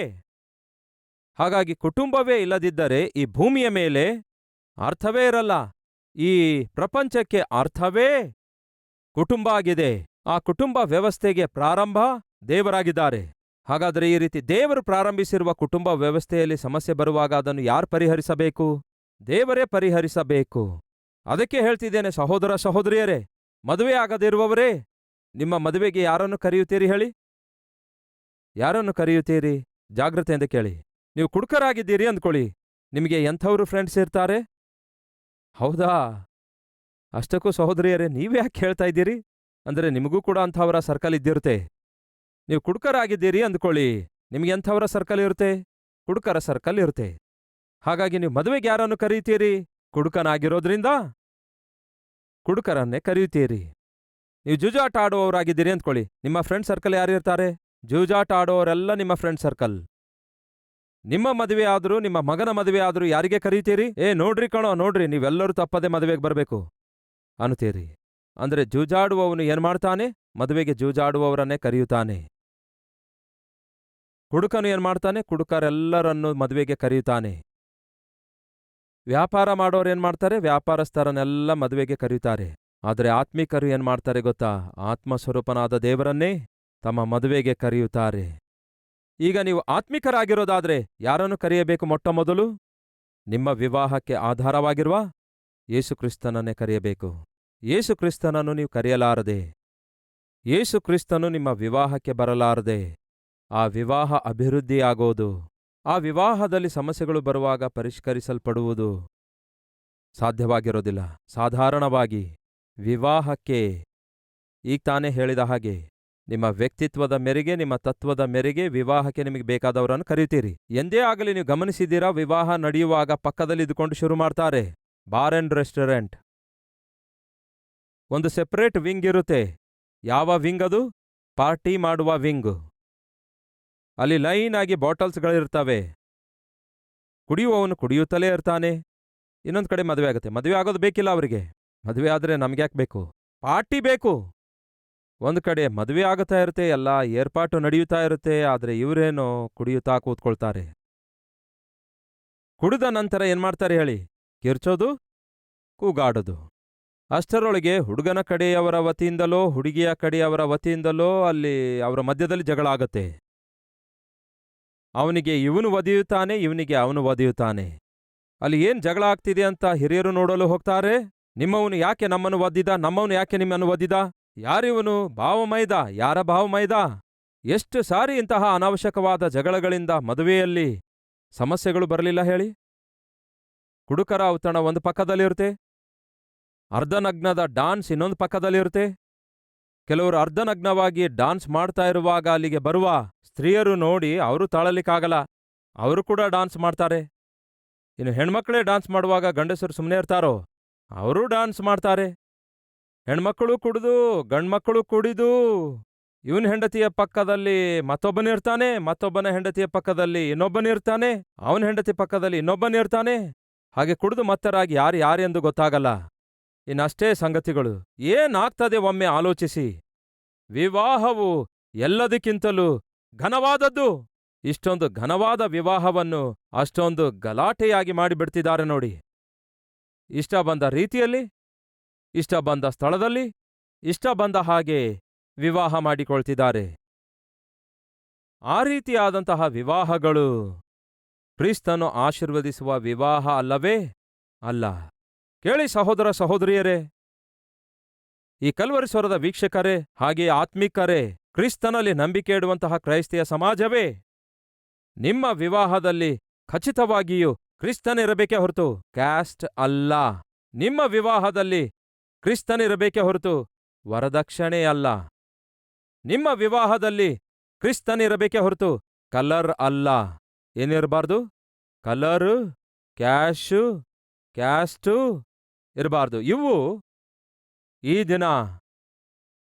ಹಾಗಾಗಿ ಕುಟುಂಬವೇ ಇಲ್ಲದಿದ್ದರೆ ಈ ಭೂಮಿಯ ಮೇಲೆ ಅರ್ಥವೇ ಇರಲ್ಲ. ಈ ಪ್ರಪಂಚಕ್ಕೆ ಅರ್ಥವೇ ಕುಟುಂಬ ಆಗಿದೆ. ಆ ಕುಟುಂಬ ವ್ಯವಸ್ಥೆಗೆ ಪ್ರಾರಂಭ ದೇವರಾಗಿದ್ದಾರೆ. ಹಾಗಾದರೆ ಈ ರೀತಿ ದೇವರು ಪ್ರಾರಂಭಿಸಿರುವ ಕುಟುಂಬ ವ್ಯವಸ್ಥೆಯಲ್ಲಿ ಸಮಸ್ಯೆ ಬರುವಾಗ ಅದನ್ನು ಯಾರು ಪರಿಹರಿಸಬೇಕು? ದೇವರೇ ಪರಿಹರಿಸಬೇಕು. ಅದಕ್ಕೆ ಹೇಳ್ತಿದ್ದೇನೆ ಸಹೋದರ ಸಹೋದರಿಯರೇ, ಮದುವೆ ಆಗದಿರುವವರೇ, ನಿಮ್ಮ ಮದುವೆಗೆ ಯಾರನ್ನು ಕರೆಯುತ್ತೀರಿ ಹೇಳಿ? ಯಾರನ್ನು ಕರೆಯುತ್ತೀರಿ? ಜಾಗ್ರತೆಯಿಂದ ಕೇಳಿ. ನೀವು ಕುಡುಕರಾಗಿದ್ದೀರಿ ಅಂದ್ಕೊಳ್ಳಿ, ನಿಮಗೆ ಎಂಥವರು ಫ್ರೆಂಡ್ಸ್ ಇರ್ತಾರೆ? ಹೌದಾ? ಅಷ್ಟಕ್ಕೂ ಸಹೋದರಿಯರೇ, ನೀವ್ಯಾಕೆ ಹೇಳ್ತಾ ಇದ್ದೀರಿ? ಅಂದರೆ ನಿಮಗೂ ಕೂಡ ಅಂಥವರ ಸರ್ಕಲ್ ಇದ್ದಿರುತ್ತೆ. ನೀವು ಕುಡುಕರಾಗಿದ್ದೀರಿ ಅಂದ್ಕೊಳ್ಳಿ, ನಿಮಗೆ ಎಂಥವರ ಸರ್ಕಲ್ ಇರುತ್ತೆ? ಕುಡುಕರ ಸರ್ಕಲ್ ಇರುತ್ತೆ. ಹಾಗಾಗಿ ನೀವು ಮದುವೆಗೆ ಯಾರನ್ನು ಕರೆಯುತ್ತೀರಿ? ಕುಡುಕನಾಗಿರೋದ್ರಿಂದ ಕುಡುಕರನ್ನೇ ಕರೆಯುತ್ತೀರಿ. ನೀವು ಜೂಜಾಟ ಆಡುವವರಾಗಿದ್ದೀರಿ ಅಂದ್ಕೊಳ್ಳಿ, ನಿಮ್ಮ ಫ್ರೆಂಡ್ ಸರ್ಕಲ್ ಯಾರಿರ್ತಾರೆ? ಜೂಜಾಟ ಆಡುವವರೆಲ್ಲ ನಿಮ್ಮ ಫ್ರೆಂಡ್ ಸರ್ಕಲ್. ನಿಮ್ಮ ಮದುವೆ ಆದರೂ, ನಿಮ್ಮ ಮಗನ ಮದುವೆ ಆದರೂ ಯಾರಿಗೆ ಕರೀತೀರಿ? ನೋಡ್ರಿ ಕಣೋ, ನೋಡ್ರಿ, ನೀವೆಲ್ಲರೂ ತಪ್ಪದೆ ಮದುವೆಗೆ ಬರಬೇಕು ಅನ್ನುತ್ತೀರಿ. ಅಂದರೆ ಜೂಜಾಡುವವನು ಏನ್ ಮಾಡ್ತಾನೆ? ಮದುವೆಗೆ ಜೂಜಾಡುವವರನ್ನೇ ಕರೆಯುತ್ತಾನೆ. ಹುಡುಕನು ಏನ್ ಮಾಡ್ತಾನೆ? ಕುಡುಕರೆಲ್ಲರನ್ನು ಮದುವೆಗೆ ಕರೆಯುತ್ತಾನೆ. ವ್ಯಾಪಾರ ಮಾಡೋರು ಏನ್ ಮಾಡ್ತಾರೆ? ವ್ಯಾಪಾರಸ್ಥರನ್ನೆಲ್ಲ ಮದುವೆಗೆ ಕರೆಯುತ್ತಾರೆ. ಆದರೆ ಆತ್ಮಿಕರು ಏನ್ ಮಾಡ್ತಾರೆ ಗೊತ್ತಾ? ಆತ್ಮಸ್ವರೂಪನಾದ ದೇವರನ್ನೇ ತಮ್ಮ ಮದುವೆಗೆ ಕರೆಯುತ್ತಾರೆ. ಈಗ ನೀವು ಆತ್ಮಿಕರಾಗಿರೋದಾದ್ರೆ ಯಾರನ್ನು ಕರೆಯಬೇಕು? ಮೊಟ್ಟ ಮೊದಲು ನಿಮ್ಮ ವಿವಾಹಕ್ಕೆ ಆಧಾರವಾಗಿರುವ ಯೇಸುಕ್ರಿಸ್ತನನ್ನೇ ಕರೆಯಬೇಕು. ಯೇಸುಕ್ರಿಸ್ತನನ್ನು ನೀವು ಕರೆಯಲಾರದೆ, ಯೇಸುಕ್ರಿಸ್ತನು ನಿಮ್ಮ ವಿವಾಹಕ್ಕೆ ಬರಲಾರದೆ ಆ ವಿವಾಹ ಅಭಿವೃದ್ಧಿಯಾಗೋದು, ಆ ವಿವಾಹದಲ್ಲಿ ಸಮಸ್ಯೆಗಳು ಬರುವಾಗ ಪರಿಷ್ಕರಿಸಲ್ಪಡುವುದು ಸಾಧ್ಯವಾಗಿರೋದಿಲ್ಲ. ಸಾಧಾರಣವಾಗಿ ವಿವಾಹಕ್ಕೆ ಈಗ ತಾನೇ ಹೇಳಿದ ಹಾಗೆ ನಿಮ್ಮ ವ್ಯಕ್ತಿತ್ವದ ಮೇರೆಗೆ, ನಿಮ್ಮ ತತ್ವದ ಮೇರೆಗೆ ವಿವಾಹಕ್ಕೆ ನಿಮಗೆ ಬೇಕಾದವರನ್ನು ಕರೀತೀರಿ. ಎಂದೇ ಆಗಲಿ ನೀವು ಗಮನಿಸಿದ್ದೀರಾ? ವಿವಾಹ ನಡೆಯುವಾಗ ಪಕ್ಕದಲ್ಲಿ ಇದ್ದುಕೊಂಡು ಶುರು ಮಾಡ್ತಾರೆ. ಬಾರ್ ಅಂಡ್ ರೆಸ್ಟೋರೆಂಟ್, ಒಂದು ಸೆಪರೇಟ್ ವಿಂಗ್ ಇರುತ್ತೆ. ಯಾವ ವಿಂಗ್ ಅದು? ಪಾರ್ಟಿ ಮಾಡುವ ವಿಂಗ್. ಅಲ್ಲಿ ಲೈನ್ ಆಗಿ ಬಾಟಲ್ಸ್ಗಳಿರ್ತವೆ. ಕುಡಿಯುವವನು ಕುಡಿಯುತ್ತಲೇ ಇರ್ತಾನೆ. ಇನ್ನೊಂದು ಕಡೆ ಮದುವೆ ಆಗುತ್ತೆ. ಮದುವೆ ಆಗೋದು ಬೇಕಿಲ್ಲ ಅವರಿಗೆ. ಮದುವೆ ಆದರೆ ನಮ್ಗ್ಯಾಕೆ ಬೇಕು? ಪಾರ್ಟಿ ಬೇಕು. ಒಂದು ಕಡೆ ಮದುವೆ ಆಗುತ್ತಾ ಇರುತ್ತೆ, ಎಲ್ಲ ಏರ್ಪಾಟು ನಡೆಯುತ್ತಾ ಇರುತ್ತೆ. ಆದರೆ ಇವರೇನೋ ಕುಡಿಯುತ್ತಾ ಕೂತ್ಕೊಳ್ತಾರೆ. ಕುಡಿದ ನಂತರ ಏನ್ಮಾಡ್ತಾರೆ ಹೇಳಿ? ಕಿರ್ಚೋದು, ಕೂಗಾಡೋದು. ಅಷ್ಟರೊಳಗೆ ಹುಡುಗನ ಕಡೆಯವರ ವತಿಯಿಂದಲೋ ಹುಡುಗಿಯ ಕಡೆಯವರ ವತಿಯಿಂದಲೋ ಅಲ್ಲಿ ಅವರ ಮಧ್ಯದಲ್ಲಿ ಜಗಳ ಆಗತ್ತೆ. ಅವನಿಗೆ ಇವನು ಒದೆಯುತ್ತಾನೆ, ಇವನಿಗೆ ಅವನು ಒದೆಯುತ್ತಾನೆ. ಅಲ್ಲಿ ಏನ್ ಜಗಳ ಆಗ್ತಿದೆ ಅಂತ ಹಿರಿಯರು ನೋಡಲು ಹೋಗ್ತಾರೆ. ನಿಮ್ಮವನು ಯಾಕೆ ನಮ್ಮನ್ನು ಒದ್ದಿದ? ನಮ್ಮವನು ಯಾಕೆ ನಿಮ್ಮನ್ನು ಒದ್ದಿದ? ಯಾರಿವನು? ಭಾವಮೈದ. ಯಾರ ಭಾವಮೈದ? ಎಷ್ಟು ಸಾರಿ ಇಂತಹ ಅನಾವಶ್ಯಕವಾದ ಜಗಳಗಳಿಂದ ಮದುವೆಯಲ್ಲಿ ಸಮಸ್ಯೆಗಳು ಬರಲಿಲ್ಲ ಹೇಳಿ? ಕುಡುಕರ ಔತಣ ಒಂದು ಪಕ್ಕದಲ್ಲಿರುತ್ತೆ, ಅರ್ಧನಗ್ನದ ಡಾನ್ಸ್ ಇನ್ನೊಂದು ಪಕ್ಕದಲ್ಲಿರುತ್ತೆ. ಕೆಲವರು ಅರ್ಧನಗ್ನವಾಗಿ ಡಾನ್ಸ್ ಮಾಡ್ತಾ ಇರುವಾಗ ಅಲ್ಲಿಗೆ ಬರುವ ಸ್ತ್ರೀಯರು ನೋಡಿ ಅವರು ತಾಳಲಿಕ್ಕಾಗಲ್ಲ, ಅವರು ಕೂಡ ಡಾನ್ಸ್ ಮಾಡ್ತಾರೆ. ಇನ್ನು ಹೆಣ್ಮಕ್ಳೇ ಡಾನ್ಸ್ ಮಾಡುವಾಗ ಗಂಡಸರು ಸುಮ್ಮನೆ ಇರ್ತಾರೋ? ಅವರೂ ಡಾನ್ಸ್ ಮಾಡ್ತಾರೆ. ಹೆಣ್ಮಕ್ಕಳು ಕುಡಿದು, ಗಂಡ್ಮಕ್ಕಳು ಕುಡಿದು, ಇವನ್ ಹೆಂಡತಿಯ ಪಕ್ಕದಲ್ಲಿ ಮತ್ತೊಬ್ಬನಿರ್ತಾನೆ, ಮತ್ತೊಬ್ಬನ ಹೆಂಡತಿಯ ಪಕ್ಕದಲ್ಲಿ ಇನ್ನೊಬ್ಬನಿರ್ತಾನೆ, ಅವನ ಹೆಂಡತಿ ಪಕ್ಕದಲ್ಲಿ ಇನ್ನೊಬ್ಬನಿರ್ತಾನೆ. ಹಾಗೆ ಕುಡಿದು ಮತ್ತರಾಗಿ ಯಾರೆಂದು ಗೊತ್ತಾಗಲ್ಲ. ಇನ್ನಷ್ಟೇ ಸಂಗತಿಗಳು. ಏನಾಗ್ತದೆ ಒಮ್ಮೆ ಆಲೋಚಿಸಿ. ವಿವಾಹವು ಎಲ್ಲದಕ್ಕಿಂತಲೂ ಘನವಾದದ್ದು. ಇಷ್ಟೊಂದು ಘನವಾದ ವಿವಾಹವನ್ನು ಅಷ್ಟೊಂದು ಗಲಾಟೆಯಾಗಿ ಮಾಡಿಬಿಡ್ತಿದ್ದಾರೆ ನೋಡಿ. ಇಷ್ಟ ಬಂದ ರೀತಿಯಲ್ಲಿ, ಇಷ್ಟ ಬಂದ ಸ್ಥಳದಲ್ಲಿ, ಇಷ್ಟ ಬಂದ ಹಾಗೆ ವಿವಾಹ ಮಾಡಿಕೊಳ್ತಿದ್ದಾರೆ. ಆ ರೀತಿಯಾದಂತಹ ವಿವಾಹಗಳು ಕ್ರಿಸ್ತನು ಆಶೀರ್ವದಿಸುವ ವಿವಾಹ ಅಲ್ಲವೇ ಅಲ್ಲ. ಕೇಳಿ ಸಹೋದರ ಸಹೋದರಿಯರೇ, ಈ ಕಲ್ವರಿ ಸ್ವರದ ವೀಕ್ಷಕರೇ, ಹಾಗೆಯೇ ಆತ್ಮಿಕರೇ, ಕ್ರಿಸ್ತನಲ್ಲಿ ನಂಬಿಕೆ ಇಡುವಂತಹ ಕ್ರೈಸ್ತಿಯ ಸಮಾಜವೇ, ನಿಮ್ಮ ವಿವಾಹದಲ್ಲಿ ಖಚಿತವಾಗಿಯೂ ಕ್ರಿಸ್ತನಿರಬೇಕೇ ಹೊರತು ಕ್ಯಾಸ್ಟ್ ಅಲ್ಲ. ನಿಮ್ಮ ವಿವಾಹದಲ್ಲಿ ಕ್ರಿಸ್ತನಿರಬೇಕೇ ಹೊರತು ವರದಕ್ಷಿಣೆ ಅಲ್ಲ. ನಿಮ್ಮ ವಿವಾಹದಲ್ಲಿ ಕ್ರಿಸ್ತನಿರಬೇಕೇ ಹೊರತು ಕಲರ್ ಅಲ್ಲ. ಏನಿರಬಾರ್ದು? ಕಲರು, ಕ್ಯಾಶು, ಕ್ಯಾಸ್ಟು ಇರಬಾರ್ದು. ಇವು ಈ ದಿನ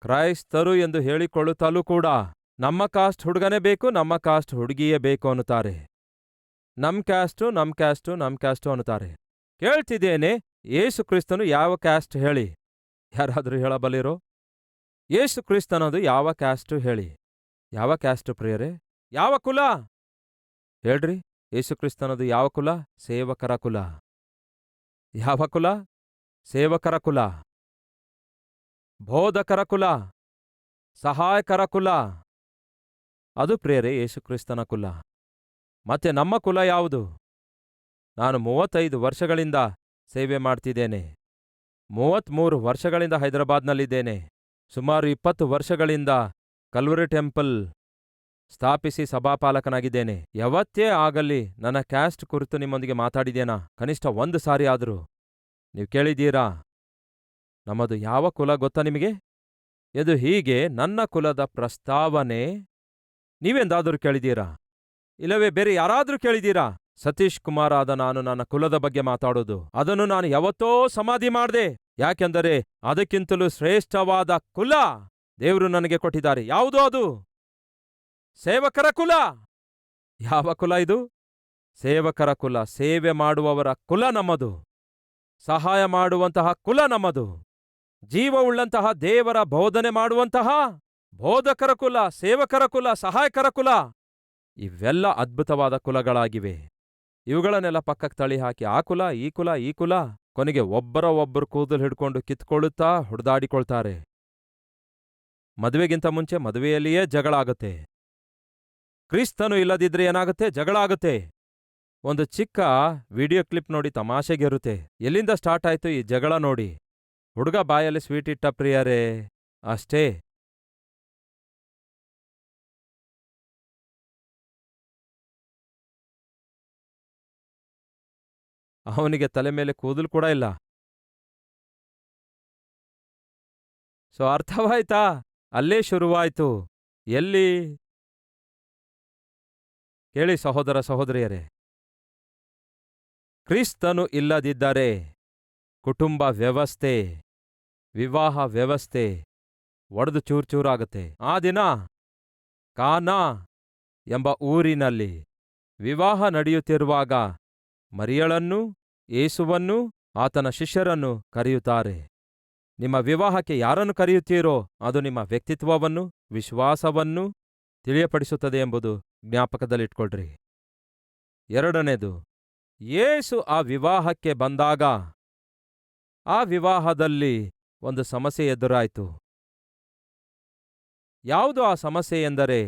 ಕ್ರೈಸ್ತರು ಎಂದು ಹೇಳಿಕೊಳ್ಳುತ್ತಲೂ ಕೂಡ ನಮ್ಮ ಕಾಸ್ಟ್ ಹುಡುಗನೇ ಬೇಕು, ನಮ್ಮ ಕಾಸ್ಟ್ ಹುಡುಗಿಯೇ ಬೇಕು ಅನ್ನುತ್ತಾರೆ. ನಮ್ ಕ್ಯಾಸ್ಟು, ನಮ್ ಕ್ಯಾಸ್ಟು, ನಮ್ ಕ್ಯಾಸ್ಟು ಅನ್ನುತ್ತಾರೆ. ಕೇಳ್ತಿದ್ದೇನೆ, ಯೇಸು ಕ್ರಿಸ್ತನು ಯಾವ ಕ್ಯಾಸ್ಟ್ ಹೇಳಿ? ಯಾರಾದರೂ ಹೇಳಬಲ್ಲಿರೋ? ಯೇಸು ಕ್ರಿಸ್ತನದು ಯಾವ ಕ್ಯಾಸ್ಟು ಹೇಳಿ? ಯಾವ ಕ್ಯಾಸ್ಟು ಪ್ರಿಯರೇ? ಯಾವ ಕುಲ ಹೇಳ್ರಿ? ಯೇಸು ಕ್ರಿಸ್ತನದು ಯಾವ ಕುಲ? ಸೇವಕರ ಕುಲ. ಯಾವ ಕುಲ? ಸೇವಕರ ಕುಲ, ಬೋಧಕರ ಕುಲ, ಸಹಾಯಕರ ಕುಲ. ಅದು ಪ್ರಿಯರೇ ಯೇಸುಕ್ರಿಸ್ತನ ಕುಲ. ಮತ್ತೆ ನಮ್ಮ ಕುಲ ಯಾವುದು? ನಾನು 35 ವರ್ಷಗಳಿಂದ ಸೇವೆ ಮಾಡ್ತಿದ್ದೇನೆ. 33 ವರ್ಷಗಳಿಂದ ಹೈದರಾಬಾದ್ನಲ್ಲಿದ್ದೇನೆ. ಸುಮಾರು 20 ವರ್ಷಗಳಿಂದ ಕಲ್ವರಿ ಟೆಂಪಲ್ ಸ್ಥಾಪಿಸಿ ಸಭಾಪಾಲಕನಾಗಿದ್ದೇನೆ. ಯಾವತ್ತೇ ಆಗಲಿ ನನ್ನ ಕ್ಯಾಸ್ಟ್ ಕುರಿತು ನಿಮ್ಮೊಂದಿಗೆ ಮಾತಾಡಿದೇನಾ? ಕನಿಷ್ಠ 1 ಸಾರಿ ಆದರೂ ನೀವು ಕೇಳಿದ್ದೀರಾ? ನಮ್ಮದು ಯಾವ ಕುಲ ಗೊತ್ತಾ ನಿಮಗೆ? ಇದು ಹೀಗೆ, ನನ್ನ ಕುಲದ ಪ್ರಸ್ತಾವನೆ ನೀವೆಂದಾದರೂ ಕೇಳಿದ್ದೀರಾ? ಇಲ್ಲವೇ ಬೇರೆ ಯಾರಾದರೂ ಕೇಳಿದ್ದೀರಾ? ಸತೀಶ್ ಕುಮಾರ್ ಆದ ನಾನು ನನ್ನ ಕುಲದ ಬಗ್ಗೆ ಮಾತಾಡೋದು, ಅದನ್ನು ನಾನು ಯಾವತ್ತೋ ಸಮಾಧಿ ಮಾಡಿದೆ. ಯಾಕೆಂದರೆ ಅದಕ್ಕಿಂತಲೂ ಶ್ರೇಷ್ಠವಾದ ಕುಲ ದೇವರು ನನಗೆ ಕೊಟ್ಟಿದ್ದಾರೆ. ಯಾವುದು ಅದು? ಸೇವಕರ ಕುಲ. ಯಾವ ಕುಲ ಇದು? ಸೇವಕರ ಕುಲ. ಸೇವೆ ಮಾಡುವವರ ಕುಲ ನಮ್ಮದು. ಸಹಾಯ ಮಾಡುವಂತಹ ಕುಲ ನಮ್ಮದು. ಜೀವವುಳ್ಳಂತಹ ದೇವರ ಬೋಧನೆ ಮಾಡುವಂತಹ ಬೋಧಕರ ಕುಲ, ಸೇವಕರ ಕುಲ, ಸಹಾಯಕರ ಕುಲ. ಇವೆಲ್ಲ ಅದ್ಭುತವಾದ ಕುಲಗಳಾಗಿವೆ. ಇವುಗಳನ್ನೆಲ್ಲ ಪಕ್ಕಕ್ಕೆ ತಳ್ಳಿ ಹಾಕಿ ಆ ಕುಲ ಈ ಕುಲ ಈ ಕುಲ, ಕೊನೆಗೆ ಒಬ್ಬರು ಕೂದಲು ಹಿಡ್ಕೊಂಡು ಕಿತ್ಕೊಳ್ಳುತ್ತಾ ಹೊಡೆದಾಡಿಕೊಳ್ತಾರೆ. ಮದುವೆಗಿಂತ ಮುಂಚೆ ಮದುವೆಯಲ್ಲಿಯೇ ಜಗಳ ಆಗುತ್ತೆ. ಕ್ರಿಸ್ತನು ಇಲ್ಲದಿದ್ರೆ ಏನಾಗುತ್ತೆ? ಜಗಳ ಆಗುತ್ತೆ. ಒಂದು ಚಿಕ್ಕ ವಿಡಿಯೋ ಕ್ಲಿಪ್ ನೋಡಿ ತಮಾಷೆಗಿರುತ್ತೆ. ಎಲ್ಲಿಂದ ಸ್ಟಾರ್ಟ್ ಆಯ್ತು ಈ ಜಗಳ ನೋಡಿ? ಹುಡುಗ ಬಾಯಲ್ಲಿ ಸ್ವೀಟ್ ಇಟ್ಟ ಪ್ರಿಯರೇ, ಅಷ್ಟೇ. ಅವನಿಗೆ ತಲೆ ಮೇಲೆ ಕೂದಲು ಕೂಡ ಇಲ್ಲ. ಸೊ ಅರ್ಥವಾಯ್ತಾ? ಅಲ್ಲೇ ಶುರುವಾಯ್ತು. ಎಲ್ಲಿ? ಕೇಳಿ ಸಹೋದರ ಸಹೋದರಿಯರೇ, ಕ್ರಿಸ್ತನು ಇಲ್ಲದಿದ್ದರೆ ಕುಟುಂಬ ವ್ಯವಸ್ಥೆ, ವಿವಾಹ ವ್ಯವಸ್ಥೆ ಒಡೆದು ಚೂರ್ಚೂರಾಗುತ್ತೆ. ಆ ದಿನ ಕಾನಾ ಎಂಬ ಊರಿನಲ್ಲಿ ವಿವಾಹ ನಡೆಯುತ್ತಿರುವಾಗ ಮರಿಯಳನ್ನೂ ಯೇಸುವನ್ನೂ ಆತನ ಶಿಷ್ಯರನ್ನು ಕರೆಯುತ್ತಾರೆ. ನಿಮ್ಮ ವಿವಾಹಕ್ಕೆ ಯಾರನ್ನು ಕರೆಯುತ್ತೀರೋ ಅದು ನಿಮ್ಮ ವ್ಯಕ್ತಿತ್ವವನ್ನು, ವಿಶ್ವಾಸವನ್ನು ತಿಳಿಯಪಡಿಸುತ್ತದೆ ಎಂಬುದು ಜ್ಞಾಪಕದಲ್ಲಿಟ್ಕೊಳ್ರಿ. ಎರಡನೇದು, ಯೇಸು ಆ ವಿವಾಹಕ್ಕೆ ಬಂದಾಗ ಆ ವಿವಾಹದಲ್ಲಿ ಒಂದು ಸಮಸ್ಯೆ ಎದುರಾಯಿತು. ಯಾವುದು ಆ ಸಮಸ್ಯೆ ಎಂದರೆ,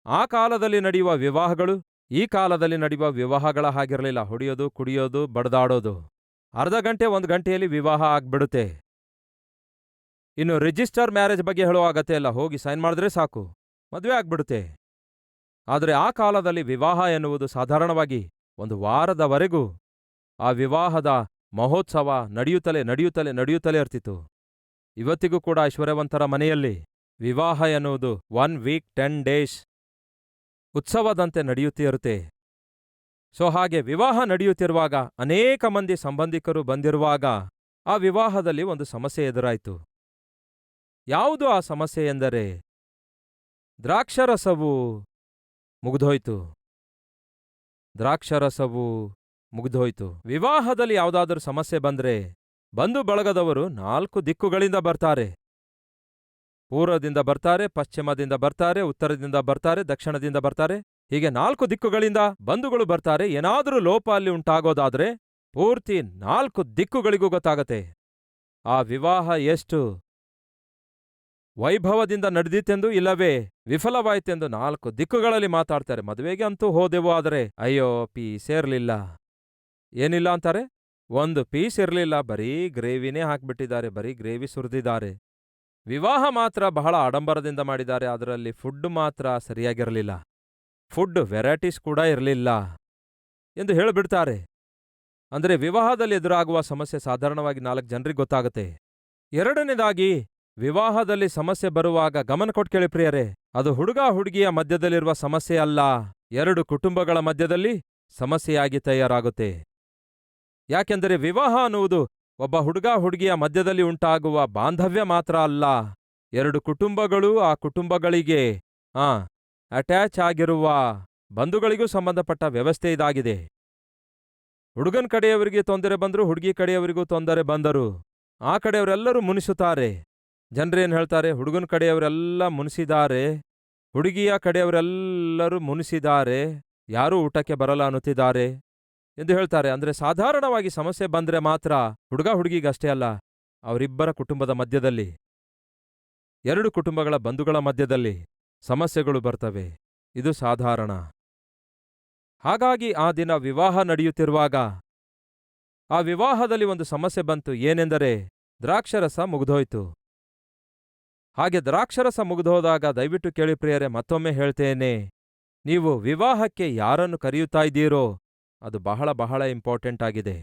ಆ ಕಾಲದಲ್ಲಿ ನಡೆಯುವ ವಿವಾಹಗಳು ಈ ಕಾಲದಲ್ಲಿ ನಡೆಯುವ ವಿವಾಹಗಳ ಹಾಗಿರಲಿಲ್ಲ. ಹೊಡೆಯೋದು, ಕುಡಿಯೋದು, ಬಡದಾಡೋದು. ಅರ್ಧ ಗಂಟೆ 1 ಗಂಟೆಯಲ್ಲಿ ವಿವಾಹ ಆಗ್ಬಿಡುತ್ತೆ. ಇನ್ನು ರಿಜಿಸ್ಟರ್ ಮ್ಯಾರೇಜ್ ಬಗ್ಗೆ ಹೇಳೋ ಅಗತ್ಯ ಇಲ್ಲ. ಹೋಗಿ ಸೈನ್ ಮಾಡಿದ್ರೆ ಸಾಕು, ಮದುವೆ ಆಗ್ಬಿಡುತ್ತೆ. ಆದರೆ ಆ ಕಾಲದಲ್ಲಿ ವಿವಾಹ ಎನ್ನುವುದು ಸಾಧಾರಣವಾಗಿ 1 ವಾರದವರೆಗೂ ಆ ವಿವಾಹದ ಮಹೋತ್ಸವ ನಡೆಯುತ್ತಲೇ ಇರ್ತಿತ್ತು. ಇವತ್ತಿಗೂ ಕೂಡ ಐಶ್ವರ್ಯವಂತರ ಮನೆಯಲ್ಲಿ ವಿವಾಹ ಎನ್ನುವುದು 1 ವೀಕ್ 10 ಡೇಸ್ ಉತ್ಸವದಂತೆ ನಡೆಯುತ್ತೇ ಇರುತ್ತೆ. ಸೊ ಹಾಗೆ ವಿವಾಹ ನಡೆಯುತ್ತಿರುವಾಗ ಅನೇಕ ಮಂದಿ ಸಂಬಂಧಿಕರು ಬಂದಿರುವಾಗ ಆ ವಿವಾಹದಲ್ಲಿ ಒಂದು ಸಮಸ್ಯೆ ಎದುರಾಯಿತು. ಯಾವುದು ಆ ಸಮಸ್ಯೆ ಎಂದರೆ, ದ್ರಾಕ್ಷಾರಸವು ಮುಗಿದೋಯ್ತು. ವಿವಾಹದಲ್ಲಿ ಯಾವುದಾದ್ರೂ ಸಮಸ್ಯೆ ಬಂದ್ರೆ ಬಂಧು ಬಳಗದವರು 4 ದಿಕ್ಕುಗಳಿಂದ ಬರ್ತಾರೆ. ಪೂರ್ವದಿಂದ ಬರ್ತಾರೆ, ಪಶ್ಚಿಮದಿಂದ ಬರ್ತಾರೆ, ಉತ್ತರದಿಂದ ಬರ್ತಾರೆ, ದಕ್ಷಿಣದಿಂದ ಬರ್ತಾರೆ. ಹೀಗೆ 4 ದಿಕ್ಕುಗಳಿಂದ ಬಂಧುಗಳು ಬರ್ತಾರೆ. ಏನಾದರೂ ಲೋಪ ಅಲ್ಲಿ ಉಂಟಾಗೋದಾದ್ರೆ ಪೂರ್ತಿ 4 ದಿಕ್ಕುಗಳಿಗೂ ಗೊತ್ತಾಗತ್ತೆ ಆ ವಿವಾಹ ಎಷ್ಟು ವೈಭವದಿಂದ ನಡೆದಿತ್ತೆಂದು ಇಲ್ಲವೇ ವಿಫಲವಾಯ್ತೆಂದು. 4 ದಿಕ್ಕುಗಳಲ್ಲಿ ಮಾತಾಡ್ತಾರೆ. ಮದುವೆಗೆ ಅಂತೂ ಹೋದೆವು, ಆದರೆ ಅಯ್ಯೋ ಪೀಸ್ ಇರ್ಲಿಲ್ಲ. ಏನಿಲ್ಲ ಅಂತಾರೆ? 1 ಪೀಸ್ ಇರ್ಲಿಲ್ಲ, ಬರೀ ಗ್ರೇವಿನೇ ಹಾಕ್ಬಿಟ್ಟಿದ್ದಾರೆ, ಬರೀ ಗ್ರೇವಿ ಸುರಿದಿದ್ದಾರೆ. ವಿವಾಹ ಮಾತ್ರ ಬಹಳ ಆಡಂಬರದಿಂದ ಮಾಡಿದ್ದಾರೆ, ಅದರಲ್ಲಿ ಫುಡ್ ಮಾತ್ರ ಸರಿಯಾಗಿರಲಿಲ್ಲ, ಫುಡ್ ವೆರೈಟೀಸ್ ಕೂಡ ಇರಲಿಲ್ಲ ಎಂದು ಹೇಳಿಬಿಡ್ತಾರೆ. ಅಂದರೆ ವಿವಾಹದಲ್ಲಿ ಎದುರಾಗುವ ಸಮಸ್ಯೆ ಸಾಧಾರಣವಾಗಿ 4 ಜನರಿಗೆ ಗೊತ್ತಾಗುತ್ತೆ. ಎರಡನೇದಾಗಿ, ವಿವಾಹದಲ್ಲಿ ಸಮಸ್ಯೆ ಬರುವಾಗ ಗಮನ ಕೊಟ್ಟು ಕೇಳಿ ಪ್ರಿಯರೇ, ಅದು ಹುಡುಗ ಹುಡುಗಿಯ ಮಧ್ಯದಲ್ಲಿರುವ ಸಮಸ್ಯೆ ಅಲ್ಲ, 2 ಕುಟುಂಬಗಳ ಮಧ್ಯದಲ್ಲಿ ಸಮಸ್ಯೆಯಾಗಿ ತಯಾರಾಗುತ್ತೆ. ಯಾಕೆಂದರೆ ವಿವಾಹ ಅನ್ನುವುದು ಒಬ್ಬ ಹುಡುಗ ಹುಡುಗಿಯ ಮಧ್ಯದಲ್ಲಿ ಉಂಟಾಗುವ ಬಾಂಧವ್ಯ ಮಾತ್ರ ಅಲ್ಲ, 2 ಕುಟುಂಬಗಳು, ಆ ಕುಟುಂಬಗಳಿಗೆ ಅಟ್ಯಾಚ್ ಆಗಿರುವ ಬಂಧುಗಳಿಗೂ ಸಂಬಂಧಪಟ್ಟ ವ್ಯವಸ್ಥೆ ಇದಾಗಿದೆ. ಹುಡುಗನ ಕಡೆಯವರಿಗೆ ತೊಂದರೆ ಬಂದ್ರು, ಹುಡುಗಿ ಕಡೆಯವರಿಗೂ ತೊಂದರೆ ಬಂದರು. ಆ ಕಡೆಯವರೆಲ್ಲರೂ ಮುನಿಸುತ್ತಾರೆ. ಜನರೇನು ಹೇಳ್ತಾರೆ? ಹುಡುಗನ ಕಡೆಯವರೆಲ್ಲ ಮುನಿಸಿದ್ದಾರೆ, ಹುಡುಗಿಯ ಕಡೆಯವರೆಲ್ಲರೂ ಮುನಿಸಿದ್ದಾರೆ, ಯಾರೂ ಊಟಕ್ಕೆ ಬರಲ್ಲ ಅನ್ನುತ್ತಿದ್ದಾರೆ ಎಂದು ಹೇಳ್ತಾರೆ. ಅಂದ್ರೆ ಸಾಧಾರಣವಾಗಿ ಸಮಸ್ಯೆ ಬಂದ್ರೆ ಮಾತ್ರ ಹುಡುಗ ಹುಡುಗಿಗಷ್ಟೇ ಅಲ್ಲ, ಅವರಿಬ್ಬರ ಕುಟುಂಬದ ಮಧ್ಯದಲ್ಲಿ, 2 ಕುಟುಂಬಗಳ ಬಂಧುಗಳ ಮಧ್ಯದಲ್ಲಿ ಸಮಸ್ಯೆಗಳು ಬರ್ತವೆ. ಇದು ಸಾಧಾರಣ. ಹಾಗಾಗಿ ಆ ದಿನ ವಿವಾಹ ನಡೆಯುತ್ತಿರುವಾಗ ಆ ವಿವಾಹದಲ್ಲಿ ಒಂದು ಸಮಸ್ಯೆ ಬಂತು. ಏನೆಂದರೆ ದ್ರಾಕ್ಷರಸ ಮುಗಿದೋಯ್ತು. ಹಾಗೆ ದ್ರಾಕ್ಷರಸ ಮುಗಿದೋದಾಗ ದಯವಿಟ್ಟು ಕೇಳಿ ಪ್ರಿಯರೇ, ಮತ್ತೊಮ್ಮೆ ಹೇಳ್ತೇನೆ, ನೀವು ವಿವಾಹಕ್ಕೆ ಯಾರನ್ನು ಕರೆಯುತ್ತಾ ಇದ್ದೀರೋ ಅದು ಬಹಳ ಬಹಳ ಇಂಪಾರ್ಟೆಂಟ್ ಆಗಿದೆ.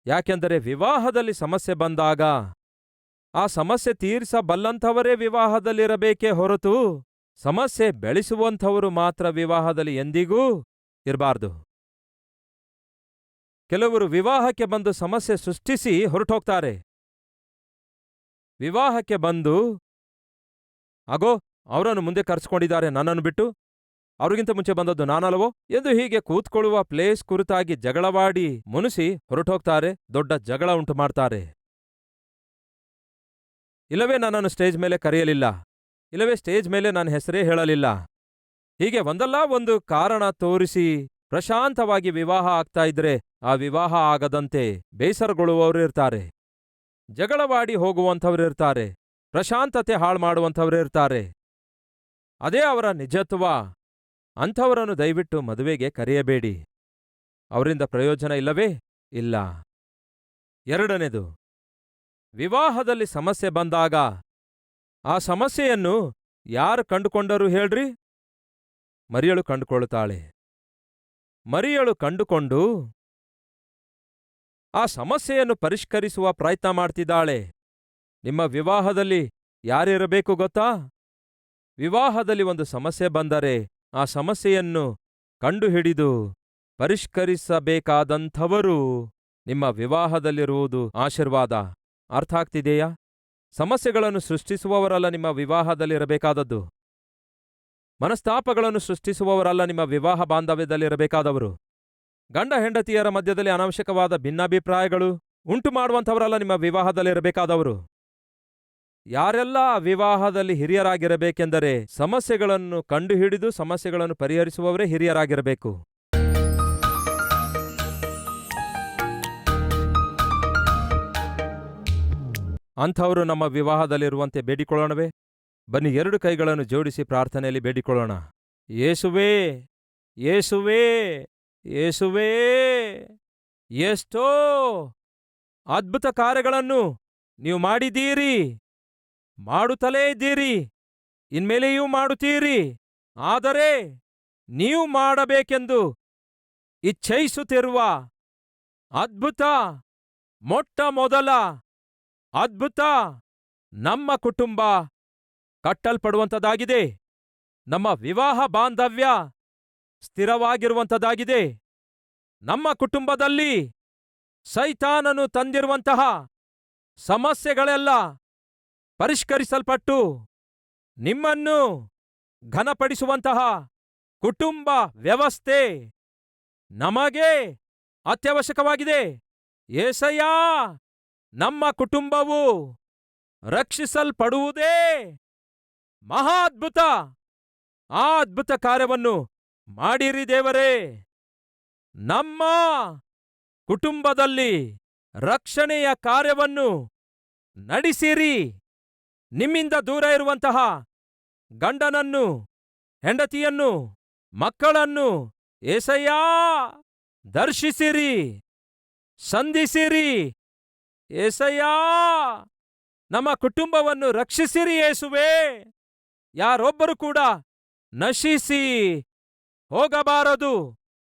ಯಾಕೆಂದರೆ ವಿವಾಹದಲ್ಲಿ ಸಮಸ್ಯೆ ಬಂದಾಗ ಆ ಸಮಸ್ಯೆ ತೀರಿಸಬಲ್ಲಂಥವರೇ ವಿವಾಹದಲ್ಲಿರಬೇಕೇ ಹೊರತು ಸಮಸ್ಯೆ ಬೆಳೆಸುವಂಥವರು ಮಾತ್ರ ವಿವಾಹದಲ್ಲಿ ಎಂದಿಗೂ ಇರಬಾರ್ದು. ಕೆಲವರು ವಿವಾಹಕ್ಕೆ ಬಂದು ಸಮಸ್ಯೆ ಸೃಷ್ಟಿಸಿ ಹೊರಟೋಗ್ತಾರೆ. ವಿವಾಹಕ್ಕೆ ಬಂದು ಅಗೋ ಅವರನ್ನು ಮುಂದೆ ಕರೆಸ್ಕೊಂಡಿದ್ದಾರೆ, ನನ್ನನ್ನು ಬಿಟ್ಟು, ಅವ್ರಿಗಿಂತ ಮುಂಚೆ ಬಂದದ್ದು ನಾನಲ್ವೋ ಎಂದು ಹೀಗೆ ಕೂತ್ಕೊಳ್ಳುವ ಪ್ಲೇಸ್ ಕುರಿತಾಗಿ ಜಗಳವಾಡಿ ಮುನಿಸಿ ಹೊರಟೋಗ್ತಾರೆ, ದೊಡ್ಡ ಜಗಳ ಉಂಟು ಮಾಡ್ತಾರೆ. ಇಲ್ಲವೇ ನನ್ನನ್ನು ಸ್ಟೇಜ್ ಮೇಲೆ ಕರೆಯಲಿಲ್ಲ, ಇಲ್ಲವೇ ಸ್ಟೇಜ್ ಮೇಲೆ ನನ್ನ ಹೆಸರೇ ಹೇಳಲಿಲ್ಲ, ಹೀಗೆ ಒಂದಲ್ಲ ಒಂದು ಕಾರಣ ತೋರಿಸಿ ಪ್ರಶಾಂತವಾಗಿ ವಿವಾಹ ಆಗ್ತಾ ಇದ್ರೆ ಆ ವಿವಾಹ ಆಗದಂತೆ ಬೇಸರಗೊಳ್ಳುವವರು ಇರ್ತಾರೆ, ಜಗಳವಾಡಿ ಹೋಗುವಂಥವರಿರ್ತಾರೆ, ಪ್ರಶಾಂತತೆ ಹಾಳು ಮಾಡುವಂಥವರಿರ್ತಾರೆ. ಅದೇ ಅವರ ನಿಜತ್ವ. ಅಂಥವರನ್ನು ದಯವಿಟ್ಟು ಮದುವೆಗೆ ಕರೆಯಬೇಡಿ. ಅವರಿಂದ ಪ್ರಯೋಜನ ಇಲ್ಲವೇ ಇಲ್ಲ. ಎರಡನೇದು, ವಿವಾಹದಲ್ಲಿ ಸಮಸ್ಯೆ ಬಂದಾಗ ಆ ಸಮಸ್ಯೆಯನ್ನು ಯಾರು ಕಂಡುಕೊಂಡರು ಹೇಳ್ರಿ? ಮರಿಯಳು ಕಂಡುಕೊಳ್ಳುತ್ತಾಳೆ. ಮರಿಯಳು ಕಂಡುಕೊಂಡು ಆ ಸಮಸ್ಯೆಯನ್ನು ಪರಿಷ್ಕರಿಸುವ ಪ್ರಯತ್ನ ಮಾಡ್ತಿದ್ದಾಳೆ. ನಿಮ್ಮ ವಿವಾಹದಲ್ಲಿ ಯಾರಿರಬೇಕು ಗೊತ್ತಾ? ವಿವಾಹದಲ್ಲಿ ಒಂದು ಸಮಸ್ಯೆ ಬಂದರೆ ಆ ಸಮಸ್ಯೆಯನ್ನು ಕಂಡುಹಿಡಿದು ಪರಿಷ್ಕರಿಸಬೇಕಾದಂಥವರು ನಿಮ್ಮ ವಿವಾಹದಲ್ಲಿರುವುದು ಆಶೀರ್ವಾದ. ಅರ್ಥ ಆಗ್ತಿದೆಯಾ? ಸಮಸ್ಯೆಗಳನ್ನು ಸೃಷ್ಟಿಸುವವರಲ್ಲ ನಿಮ್ಮ ವಿವಾಹದಲ್ಲಿರಬೇಕಾದದ್ದು. ಮನಸ್ತಾಪಗಳನ್ನು ಸೃಷ್ಟಿಸುವವರಲ್ಲ ನಿಮ್ಮ ವಿವಾಹ ಬಾಂಧವ್ಯದಲ್ಲಿರಬೇಕಾದವರು. ಗಂಡ ಹೆಂಡತಿಯರ ಮಧ್ಯದಲ್ಲಿ ಅನಾವಶ್ಯಕವಾದ ಭಿನ್ನಾಭಿಪ್ರಾಯಗಳು ಉಂಟು ಮಾಡುವಂಥವರಲ್ಲ ನಿಮ್ಮ ವಿವಾಹದಲ್ಲಿರಬೇಕಾದವರು. ಯಾರೆಲ್ಲ ವಿವಾಹದಲ್ಲಿ ಹಿರಿಯರಾಗಿರಬೇಕೆಂದರೆ ಸಮಸ್ಯೆಗಳನ್ನು ಕಂಡುಹಿಡಿದು ಸಮಸ್ಯೆಗಳನ್ನು ಪರಿಹರಿಸುವವರೇ ಹಿರಿಯರಾಗಿರಬೇಕು. ಅಂಥವರು ನಮ್ಮ ವಿವಾಹದಲ್ಲಿರುವಂತೆ ಬೇಡಿಕೊಳ್ಳೋಣವೇ? ಬನ್ನಿ, ಎರಡು ಕೈಗಳನ್ನು ಜೋಡಿಸಿ ಪ್ರಾರ್ಥನೆಯಲ್ಲಿ ಬೇಡಿಕೊಳ್ಳೋಣ. ಯೇಸುವೇ, ಯೇಸುವೇ, ಯೇಸುವೇ, ಎಷ್ಟೋ ಅದ್ಭುತ ಕಾರ್ಯಗಳನ್ನು ನೀವು ಮಾಡಿದ್ದೀರಿ, ಮಾಡುತ್ತಲೇ ಇದ್ದೀರಿ, ಇನ್ಮೇಲೆಯೂ ಮಾಡುತ್ತೀರಿ. ಆದರೆ ನೀವು ಮಾಡಬೇಕೆಂದು ಇಚ್ಛಯಿಸುತ್ತಿರುವ ಅದ್ಭುತ, ಮೊಟ್ಟ ಮೊದಲ ಅದ್ಭುತ ನಮ್ಮ ಕುಟುಂಬ ಕಟ್ಟಲ್ಪಡುವಂಥದ್ದಾಗಿದೆ. ನಮ್ಮ ವಿವಾಹ ಬಾಂಧವ್ಯ ಸ್ಥಿರವಾಗಿರುವಂಥದ್ದಾಗಿದೆ. ನಮ್ಮ ಕುಟುಂಬದಲ್ಲಿ ಸೈತಾನನು ತಂದಿರುವಂತಹ ಸಮಸ್ಯೆಗಳೆಲ್ಲ ಪರಿಷ್ಕರಿಸಲ್ಪಟ್ಟು ನಿಮ್ಮನ್ನು ಘನಪಡಿಸುವಂತಹ ಕುಟುಂಬ ವ್ಯವಸ್ಥೆ ನಮಗೆ ಅತ್ಯವಶ್ಯಕವಾಗಿದೆ. ಯೇಸಯ್ಯ, ನಮ್ಮ ಕುಟುಂಬವು ರಕ್ಷಿಸಲ್ಪಡುವುದೇ ಮಹಾ ಅದ್ಭುತ. ಆ ಅದ್ಭುತ ಕಾರ್ಯವನ್ನು ಮಾಡಿರಿ ದೇವರೇ. ನಮ್ಮ ಕುಟುಂಬದಲ್ಲಿ ರಕ್ಷಣೆಯ ಕಾರ್ಯವನ್ನು ನಡೆಸಿರಿ. ನಿಮ್ಮಿಂದ ದೂರ ಇರುವಂತಹ ಗಂಡನನ್ನು, ಹೆಂಡತಿಯನ್ನು, ಮಕ್ಕಳನ್ನು ಯೇಸಯ್ಯ ದರ್ಶಿಸಿರಿ, ಸಂಧಿಸಿರಿ. ಯೇಸಯ್ಯ, ನಮ್ಮ ಕುಟುಂಬವನ್ನು ರಕ್ಷಿಸಿರಿ ಯೇಸುವೇ. ಯಾರೊಬ್ಬರು ಕೂಡ ನಶಿಸಿ ಹೋಗಬಾರದು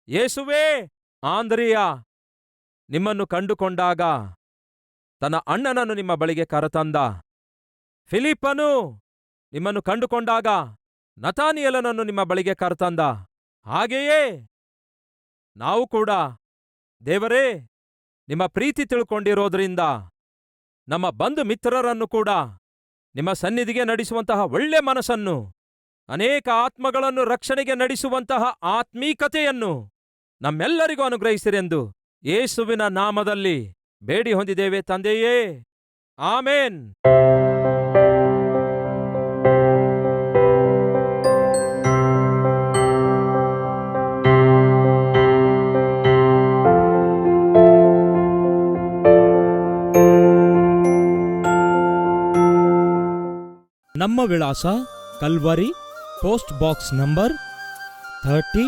ಯೇಸುವೇ. ಆಂದ್ರಿಯ ನಿಮ್ಮನ್ನು ಕಂಡುಕೊಂಡಾಗ ತನ್ನ ಅಣ್ಣನನ್ನು ನಿಮ್ಮ ಬಳಿಗೆ ಕರೆತಂದ. ಫಿಲಿಪ್ಪನು ನಿಮ್ಮನ್ನು ಕಂಡುಕೊಂಡಾಗ ನತಾನಿಯೇಲನನ್ನು ನಿಮ್ಮ ಬಳಿಗೆ ಕರೆತಂದ. ಹಾಗೆಯೇ ನಾವು ಕೂಡ ದೇವರೇ, ನಿಮ್ಮ ಪ್ರೀತಿ ತಿಳ್ಕೊಂಡಿರೋದ್ರಿಂದ ನಮ್ಮ ಬಂಧು ಮಿತ್ರರನ್ನು ಕೂಡ ನಿಮ್ಮ ಸನ್ನಿಧಿಗೆ ನಡೆಸುವಂತಹ ಒಳ್ಳೆ ಮನಸ್ಸನ್ನು, ಅನೇಕ ಆತ್ಮಗಳನ್ನು ರಕ್ಷಣೆಗೆ ನಡೆಸುವಂತಹ ಆತ್ಮೀಕತೆಯನ್ನು ನಮ್ಮೆಲ್ಲರಿಗೂ ಅನುಗ್ರಹಿಸಿರೆಂದು ಯೇಸುವಿನ ನಾಮದಲ್ಲಿ ಬೇಡಿ ಹೊಂದಿದ್ದೇವೆ ತಂದೆಯೇ. ಆಮೇನ್. ನಮ್ಮ ವಿಳಾಸ Calvary, post box number 30,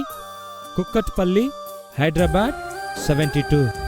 Kukatpally, Hyderabad 72.